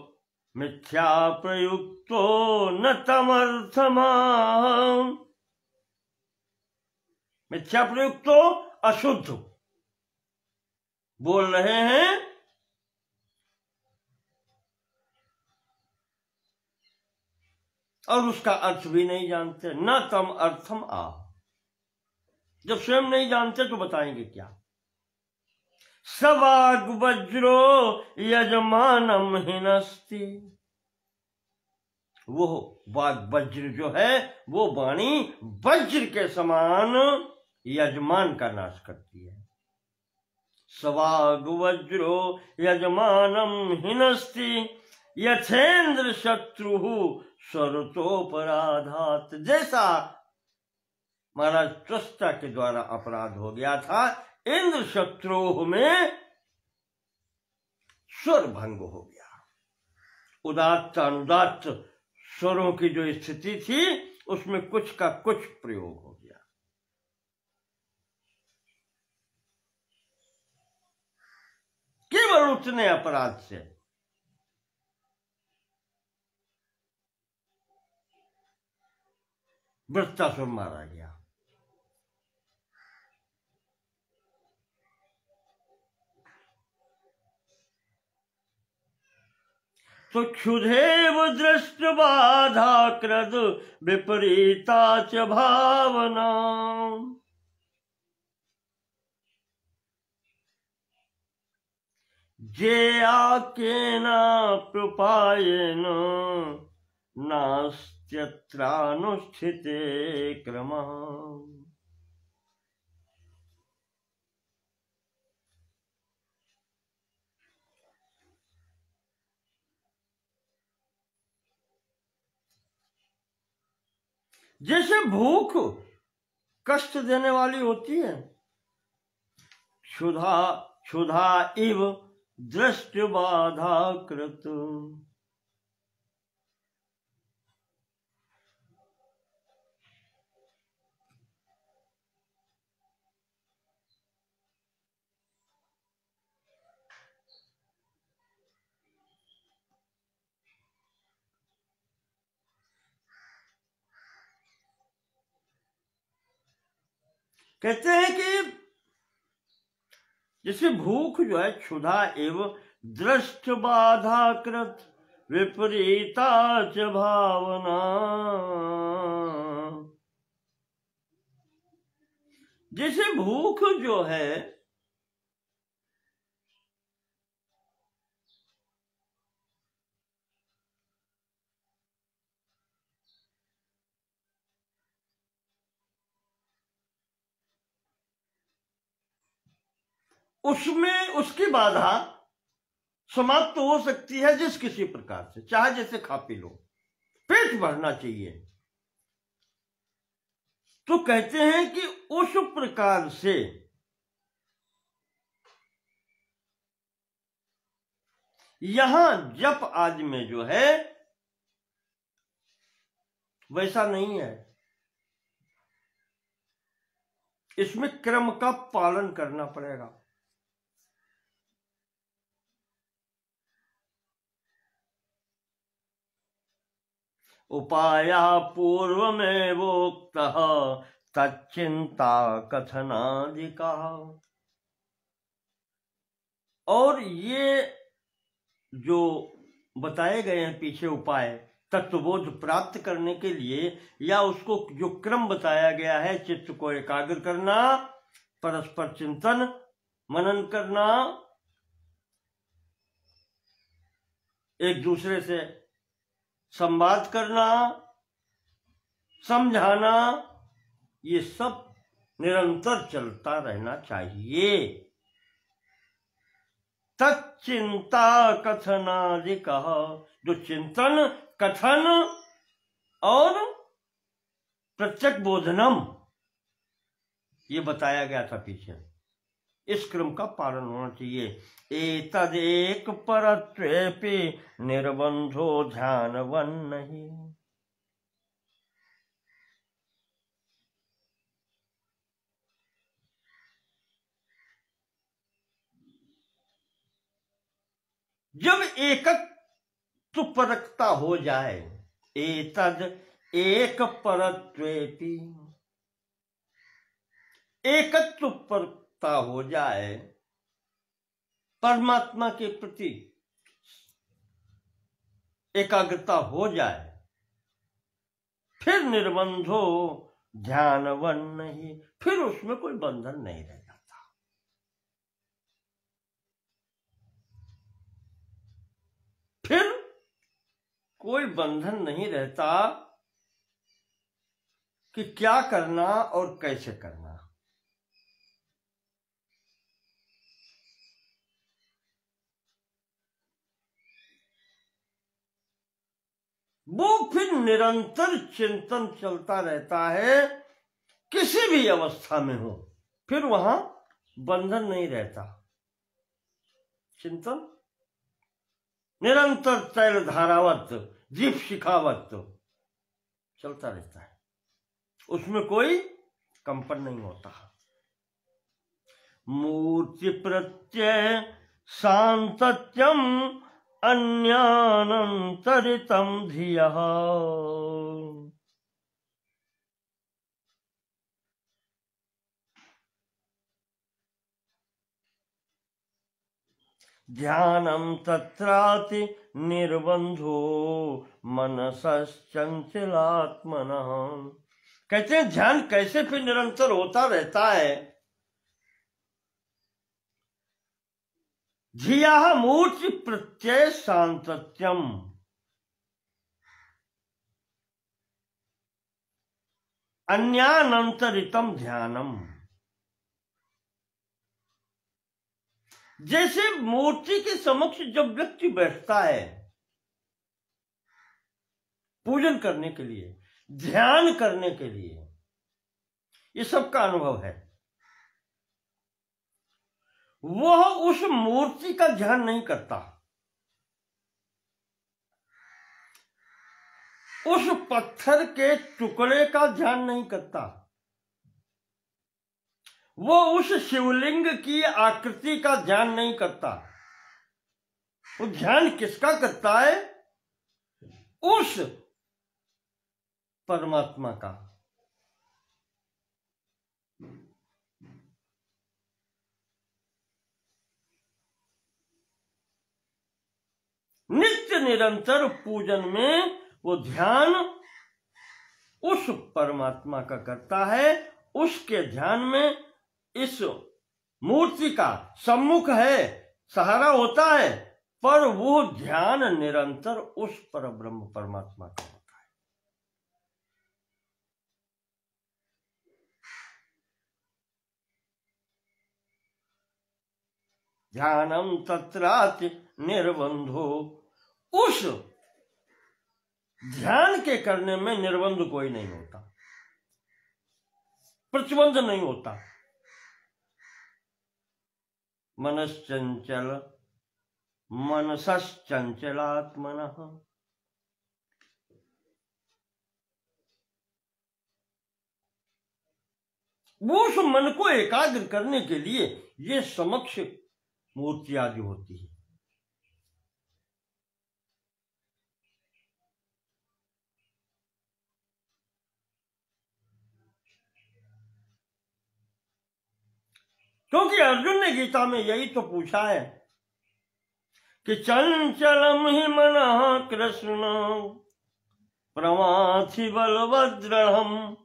मिथ्या प्रयुक्तो न तमर्थमा। मिथ्या प्रयुक्तो अशुद्ध, बोल रहे हैं और उसका अर्थ भी नहीं जानते। न तम अर्थम आ, जब स्वयं नहीं जानते तो बताएंगे क्या। सवाग वज्रो यजमानम हिनस्ति, वो वाग वज्र जो है वो वाणी वज्र के समान यजमान का नाश करती है। सवाग वज्रो यजमानम हिनस्ति यथेन्द्र शत्रु स्वरतोपराधात, जैसा महाराज त्वष्टा के द्वारा अपराध हो गया था, इंद्र शत्रु में स्वर भंग हो गया। उदात्त अनुदात्त स्वरों की जो स्थिति थी उसमें कुछ का कुछ प्रयोग हो गया। केवल उतने अपराध से वृत्तासुर मारा गया। तो क्षुधेव दृष्ट बाधा कृद विपरीता च भावना, जे आकेना प्रपायेन नास्त्यत्रानुष्ठिते क्रमः। जैसे भूख कष्ट देने वाली होती है, क्षुधा क्षुधा इव दृष्ट बाधा कृत, कहते हैं कि जैसे भूख जो है क्षुधा एवं दृष्ट बाधा कृत विपरीता च भावना, जैसे भूख जो है उसमें उसकी बाधा समाप्त हो सकती है जिस किसी प्रकार से, चाहे जैसे खा पी लो, पेट भरना चाहिए। तो कहते हैं कि उस प्रकार से यहां जप आदि में जो है वैसा नहीं है। इसमें क्रम का पालन करना पड़ेगा। उपाय पूर्वमेवोक्तः तच्चिंता कथनादिका, और ये जो बताए गए हैं पीछे उपाय तत्वबोध प्राप्त करने के लिए, या उसको जो क्रम बताया गया है, चित्त को एकाग्र करना, परस्पर चिंतन मनन करना, एक दूसरे से संवाद करना, समझाना, ये सब निरंतर चलता रहना चाहिए। तच्चिंता कथनादिका, जो चिंतन कथन और प्रत्यक्ष बोधनम ये बताया गया था पीछे, इस क्रम का पालन होना चाहिए। एतदेक परत्वेपि निर्बंधो ध्यानवन्नहि, जब एकत्व परकता हो जाए, एतद एक परत्वेपि, एकत्व परकता हो जाए, परमात्मा के प्रति एकाग्रता हो जाए, फिर निर्बंधो ध्यानवन नहीं, फिर उसमें कोई बंधन नहीं रह जाता। फिर कोई बंधन नहीं रहता कि क्या करना और कैसे करना। वो फिर निरंतर चिंतन चलता रहता है, किसी भी अवस्था में हो, फिर वहां बंधन नहीं रहता। चिंतन निरंतर तैल धारावत, दीप शिखावत चलता रहता है, उसमें कोई कंपन नहीं होता। मूर्ति प्रत्यय शांतत्यम अन्यानंतरितम धियः। ध्यानम तत्राति निर्बंधो मनसश्चंचलात्मनः। कहते हैं ध्यान कैसे फिर निरंतर होता रहता है। धिया मूर्ति प्रत्यय शांतत्यम, अन्यानंतरितम ध्यानम। जैसे मूर्ति के समक्ष जब व्यक्ति बैठता है पूजन करने के लिए, ध्यान करने के लिए, ये सबका अनुभव है, वह उस मूर्ति का ध्यान नहीं करता, उस पत्थर के टुकड़े का ध्यान नहीं करता, वो उस शिवलिंग की आकृति का ध्यान नहीं करता। वो ध्यान किसका करता है? उस परमात्मा का। नित्य निरंतर पूजन में वो ध्यान उस परमात्मा का करता है। उसके ध्यान में इस मूर्ति का सम्मुख है, सहारा होता है, पर वो ध्यान निरंतर उस परब्रह्म परमात्मा का होता है। ध्यानम तत्राति निर्बंधो, उस ध्यान के करने में निर्बंध कोई नहीं होता, प्रतिबंध नहीं होता। मनश्चंचल मनसश्चंचलात्मनः। वो उस मन को एकाग्र करने के लिए ये समक्ष मूर्ति आदि होती है। क्योंकि अर्जुन ने गीता में यही तो पूछा है कि चंचलम ही मनः कृष्ण प्रमाथि बलवद्रढ़म्।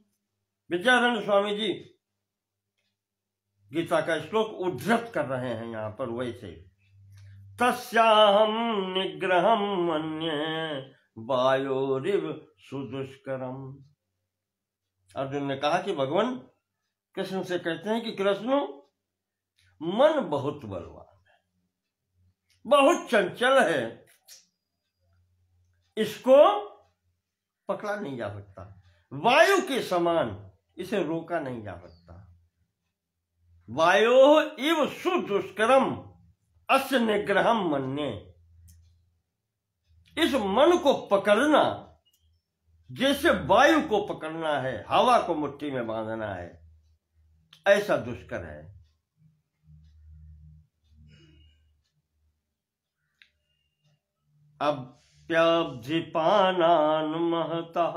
विद्याधर स्वामी जी गीता का श्लोक उद्धृत कर रहे हैं यहां पर। वैसे तस्याहम निग्रहम मन्ये वायोरिव सुदुष्करम। अर्जुन ने कहा कि भगवान कृष्ण से कहते हैं कि कृष्ण, मन बहुत बलवान है, बहुत चंचल है, इसको पकड़ा नहीं जा सकता, वायु के समान इसे रोका नहीं जा सकता। वायो इव सुदुष्करम अस्य निग्रहम मन्ये। इस मन को पकड़ना जैसे वायु को पकड़ना है, हवा को मुट्ठी में बांधना है, ऐसा दुष्कर है। अप्यब्धिपानान् महतः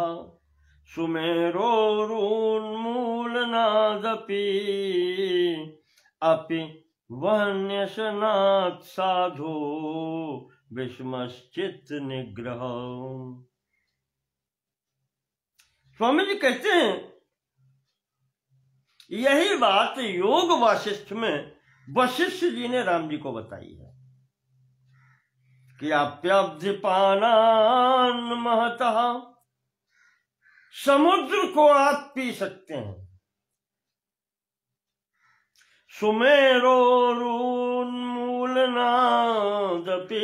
सुमेरोरुन्मूलनादपि अपि वहन्यशनात् साधो विषमश्चित्त निग्रह। स्वामी जी कहते हैं यही बात योग वासिष्ठ में वशिष्ठ जी ने राम जी को बताई है कि आप्याब्धिपानान् महतः, समुद्र को आप पी सकते हैं, सुमेरोरुन्मूलनादपि,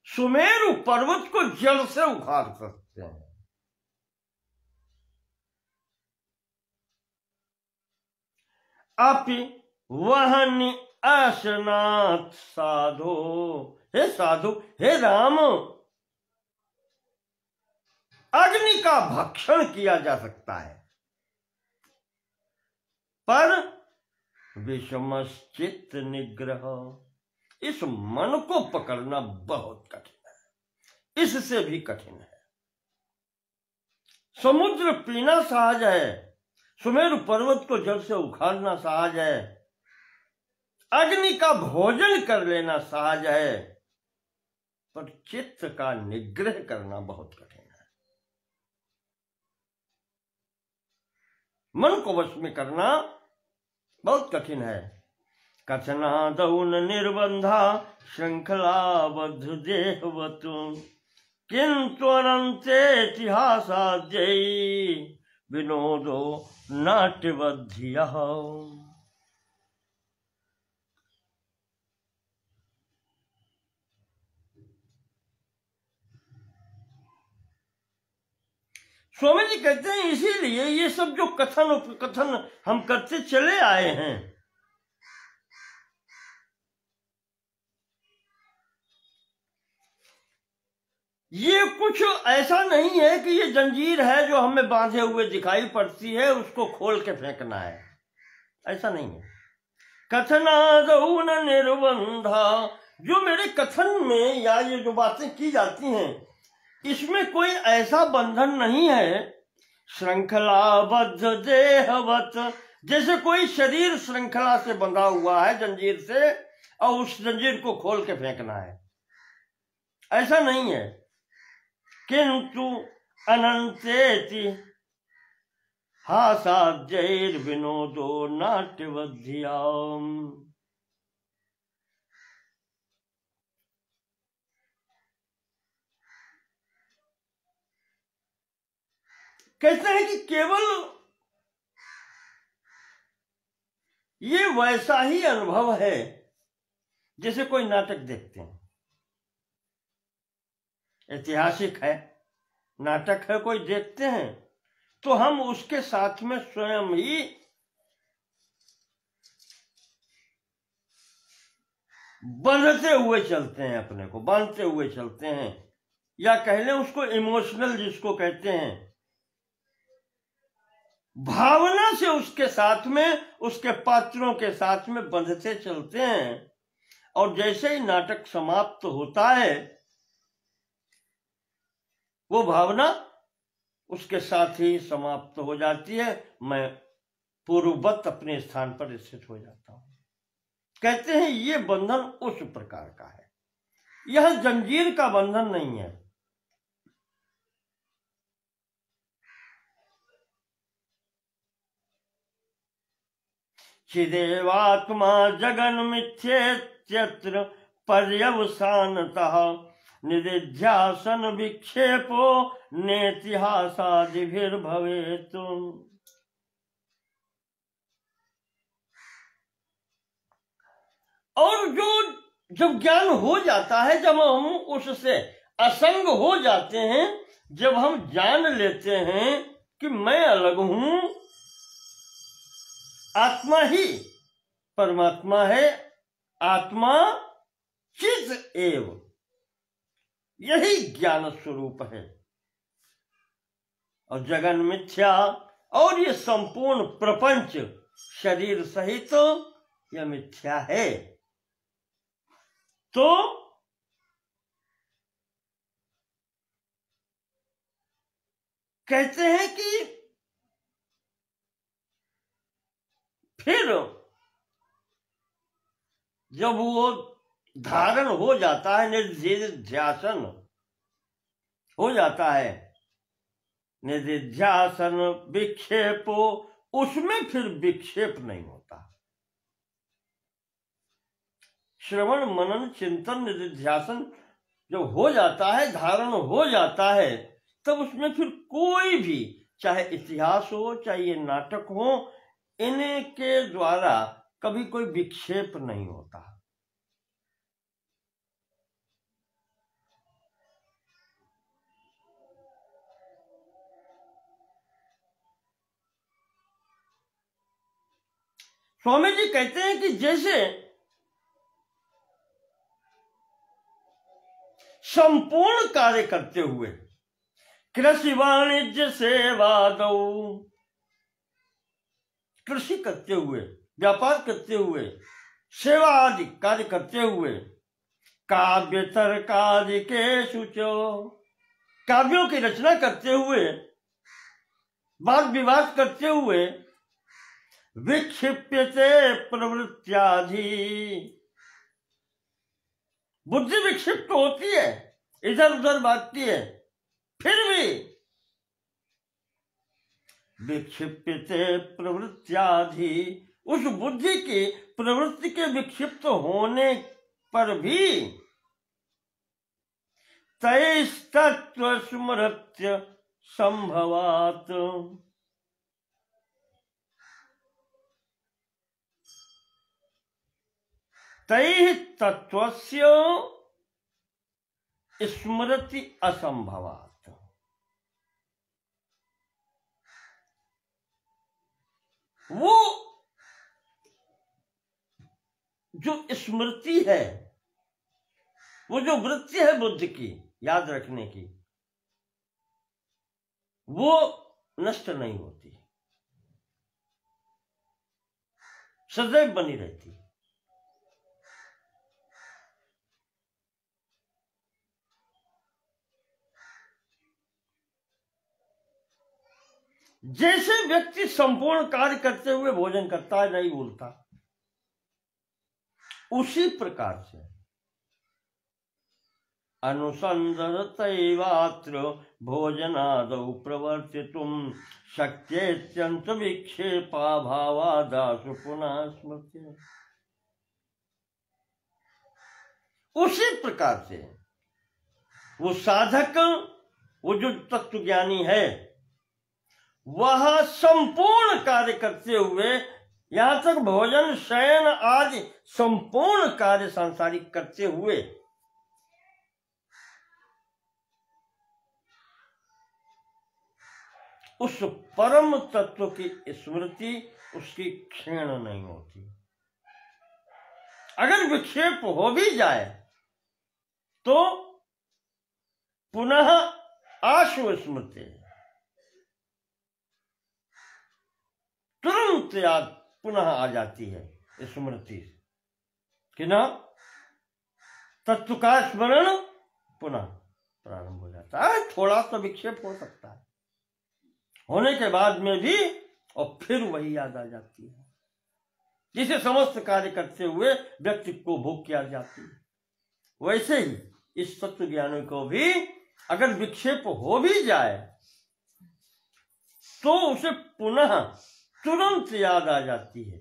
सुमेरु पर्वत को जल से उखाड़ सकते हैं। अपि वहनि आसनात् साधो, हे साधु, हे राम, अग्नि का भक्षण किया जा सकता है, पर विषमश्चित्त निग्रह, इस मन को पकड़ना बहुत कठिन है, इससे भी कठिन है। समुद्र पीना सहज है, सुमेरु पर्वत को जल से उखाड़ना सहज है, अग्नि का भोजन कर लेना सहज है, पर चित्त का निग्रह करना बहुत कठिन है। मन को वश में करना बहुत कठिन है। कथनादौन निर्बंधा श्रृंखलाबद्ध देहवतु, किंतु अनंतेतिहासाद्यै विनोदो नाट्यवध्यः। स्वामी जी कहते हैं इसीलिए ये सब जो कथन हम करते चले आए हैं, ये कुछ ऐसा नहीं है कि ये जंजीर है जो हमें बांधे हुए दिखाई पड़ती है, उसको खोल के फेंकना है, ऐसा नहीं है। कथनादौन निर्बंधा, जो मेरे कथन में या ये जो बातें की जाती हैं, इसमें कोई ऐसा बंधन नहीं है। श्रृंखलाबद्ध देहवत, जैसे कोई शरीर श्रृंखला से बंधा हुआ है जंजीर से, और उस जंजीर को खोल के फेंकना है, ऐसा नहीं है। किंतु अनंतेति हासाद्यैर्विनोदो नाट्यवध्याम्। कहते हैं कि केवल ये वैसा ही अनुभव है जैसे कोई नाटक देखते हैं, ऐतिहासिक है, नाटक है, कोई देखते हैं तो हम उसके साथ में स्वयं ही बंधते हुए चलते हैं, अपने को बांधते हुए चलते हैं, या कह लें उसको इमोशनल जिसको कहते हैं, भावना से उसके साथ में, उसके पात्रों के साथ में बंधते चलते हैं। और जैसे ही नाटक समाप्त होता है, वो भावना उसके साथ ही समाप्त हो जाती है, मैं पूर्ववत अपने स्थान पर स्थित हो जाता हूं। कहते हैं ये बंधन उस प्रकार का है, यह जंजीर का बंधन नहीं है। चिदेवात्मा जगन मिथ्येत्यत्र पर्यवसानतः, निदिध्यासन विक्षेपो नेतिहासादिभिर्भवेत्। और जो जब ज्ञान हो जाता है, जब हम उससे असंग हो जाते हैं, जब हम जान लेते हैं कि मैं अलग हूं, आत्मा ही परमात्मा है, आत्मा चित एव, यही ज्ञान स्वरूप है, और जगन मिथ्या, और ये संपूर्ण प्रपंच शरीर सहित यह मिथ्या है। तो कहते हैं कि फिर जब वो धारण हो जाता है, निधिध्यासन हो जाता है, निधिध्यासन विक्षेपो, उसमें फिर विक्षेप नहीं होता। श्रवण मनन चिंतन निधिध्यासन जब हो जाता है, धारण हो जाता है, तब उसमें फिर कोई भी, चाहे इतिहास हो चाहे ये नाटक हो, इनके द्वारा कभी कोई विक्षेप नहीं होता। स्वामी जी कहते हैं कि जैसे संपूर्ण कार्य करते हुए, कृषि वाणिज्य सेवा दो, कृषि करते हुए, व्यापार करते हुए, सेवा आदि कार्य करते हुए, काव्य तर्कादि के सूचो, काव्यों की रचना करते हुए, वाद विवाद करते हुए, विक्षिप्यते प्रवृत्त्याधि, बुद्धि विक्षिप्त होती है, इधर उधर भागती है, फिर भी विक्षिप्यते प्रवृत्त्याधि, उस बुद्धि की प्रवृत्ति के विक्षिप्त होने पर भी तैस्तत्व स्मृत्य संभवात, तैः तत्वस्य स्मृति असंभवात। वो जो स्मृति है, वो जो वृत्ति है बुद्धि की याद रखने की, वो नष्ट नहीं होती, सदैव बनी रहती। जैसे व्यक्ति संपूर्ण कार्य करते हुए भोजन करता है, नहीं भूलता, उसी प्रकार से अनुसंधरतैवात्र भोजनादौ प्रवर्तितुं शक्येत्यंत विक्षेपाभावादासु पुनः स्मृत्य। उसी प्रकार से वो साधक, वो जो तत्व ज्ञानी है, वह संपूर्ण कार्य करते हुए, यहां तक भोजन शयन आदि संपूर्ण कार्य सांसारिक करते हुए, उस परम तत्व की स्मृति उसकी क्षीण नहीं होती। अगर विक्षेप हो भी जाए तो पुनः आशु स्मृति, तुरंत याद पुनः आ जाती है स्मृति कि ना, तत्व का स्मरण पुनः प्रारंभ हो जाता है। थोड़ा सा विक्षेप हो सकता है, होने के बाद में भी, और फिर वही याद आ जाती है, जिसे समस्त कार्य करते हुए व्यक्ति को भोग किया जाती है। वैसे ही इस तत्व ज्ञान को भी अगर विक्षेप हो भी जाए तो उसे पुनः तुरंत याद आ जाती है,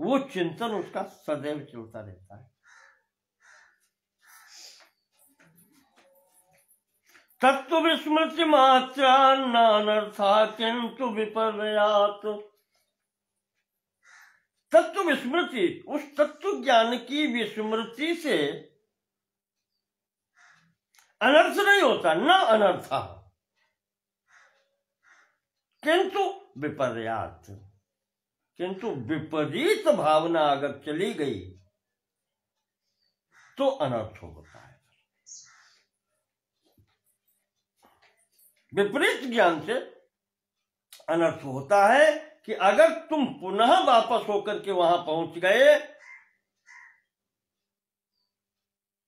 वो चिंतन उसका सदैव चलता रहता है। तत्व विस्मृति मात्रा नानर्था किंतु विपर्यात। तत्व विस्मृति, उस तत्व ज्ञान की विस्मृति से अनर्थ नहीं होता, न अनर्था, किंतु विपर्यात, किंतु विपरीत भावना अगर चली गई तो अनर्थ होता है। विपरीत ज्ञान से अनर्थ होता है कि अगर तुम पुनः वापस होकर के वहां पहुंच गए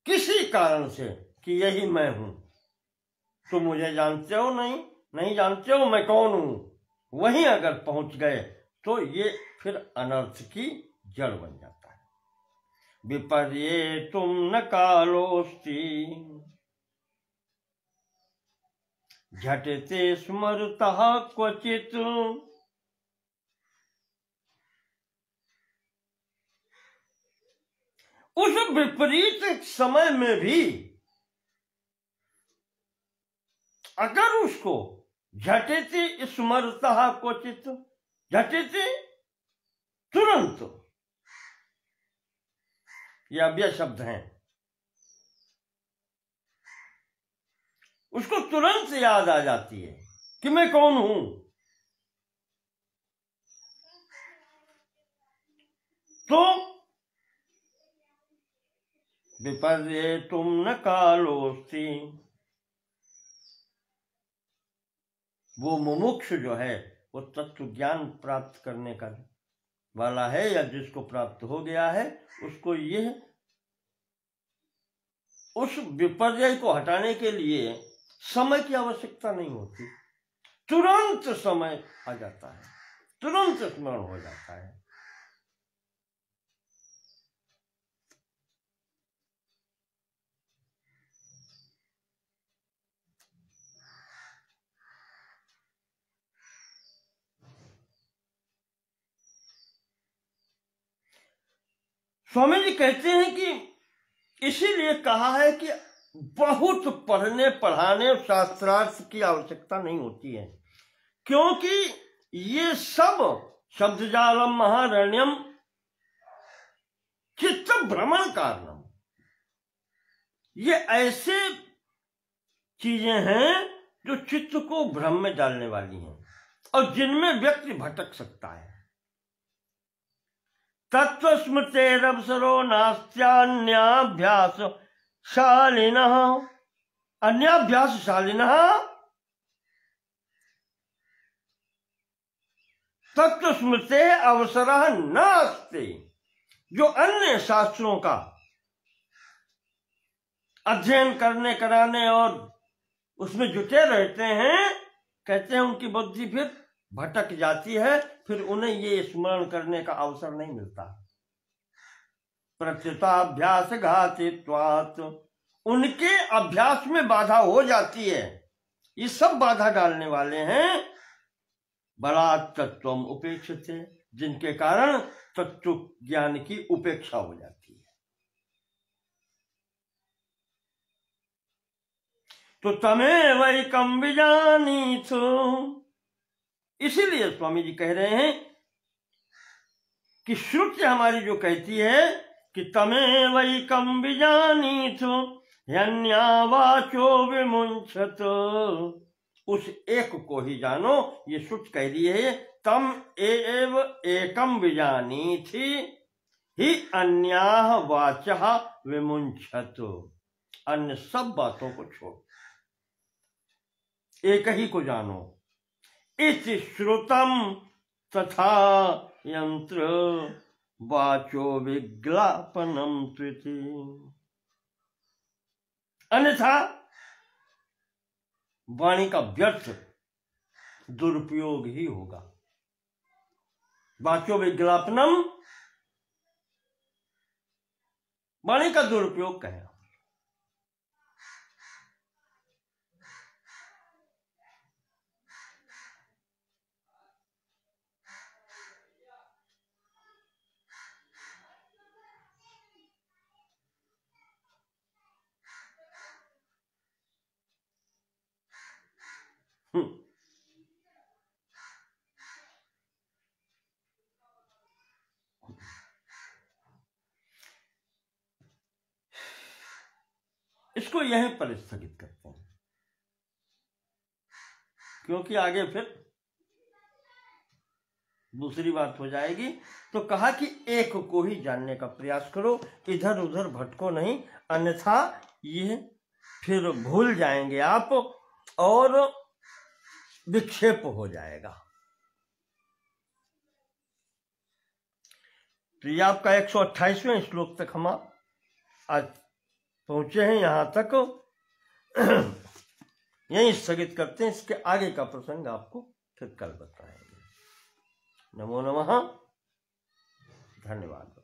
किसी कारण से कि यही मैं हूं, तुम मुझे जानते हो नहीं जानते हो मैं कौन हूं, वहीं अगर पहुंच गए तो ये फिर अनर्थ की जड़ बन जाता है। विपर्येतुं न कालोऽस्ति झटिति स्मरतः क्वचित्। उस विपरीत समय में भी अगर उसको झटिति स्मरतः क्वचित्, झटिति तुरंत, ये अव्यय शब्द हैं, उसको तुरंत याद आ जाती है कि मैं कौन हूं, तो विपर्येतुं न कालोऽस्ति, वो मुमुक्ष जो है वो तत्व ज्ञान प्राप्त करने का वाला है, या जिसको प्राप्त हो गया है उसको यह उस विपर्यय को हटाने के लिए समय की आवश्यकता नहीं होती, तुरंत समय आ जाता है, तुरंत स्मरण हो जाता है। स्वामी जी कहते हैं कि इसीलिए कहा है कि बहुत पढ़ने पढ़ाने शास्त्रार्थ की आवश्यकता नहीं होती है, क्योंकि ये सब शब्दजालम महारण्यम चित्त भ्रमण कारणम, ये ऐसे चीजें हैं जो चित्त को भ्रम में डालने वाली हैं और जिनमें व्यक्ति भटक सकता है। तत्व स्मृतेरवसरो नास्त्यान्याभ्यास शालिनः, अन्याभ्यास शालिनः तत्व स्मृते अवसरः नास्ति, जो अन्य शास्त्रों का अध्ययन करने कराने और उसमें जुटे रहते हैं, कहते हैं उनकी बुद्धि फिर भटक जाती है, फिर उन्हें ये स्मरण करने का अवसर नहीं मिलता। प्रत्युताभ्यास घातित्वात्, उनके अभ्यास में बाधा हो जाती है। ये सब बाधा डालने वाले हैं बलात् तत्वम उपेक्षते, जिनके कारण तत्व ज्ञान की उपेक्षा हो जाती है। तो तमेवैकं विजानीथ, इसीलिए स्वामी जी कह रहे हैं कि श्रुति हमारी जो कहती है कि तमेवैकं विजानीथ यन्यावाचो विमुञ्चत, उस एक को ही जानो, ये श्रुति कह रही है। तम एव एकम विजानीथि ही अन्याः वाचः विमुञ्चत, अन्य सब बातों को छोड़ एक ही को जानो। इति श्रुतम तथा यंत्र वाचो विज्ञापनम त्विति, अन्यथा वाणी का व्यर्थ दुरुपयोग ही होगा। वाचो विज्ञापनम, वाणी का दुरुपयोग कहें। इसको यहीं पर स्थगित करते हैं, क्योंकि आगे फिर दूसरी बात हो जाएगी। तो कहा कि एक को ही जानने का प्रयास करो, इधर उधर भटको नहीं, अन्यथा ये फिर भूल जाएंगे आप और विक्षेप हो जाएगा। तो ये आपका 128वें श्लोक तक हम आज पहुंचे हैं। यहां तक यहीं स्थगित करते हैं। इसके आगे का प्रसंग आपको फिर कल बताएंगे। नमो नमः, धन्यवाद।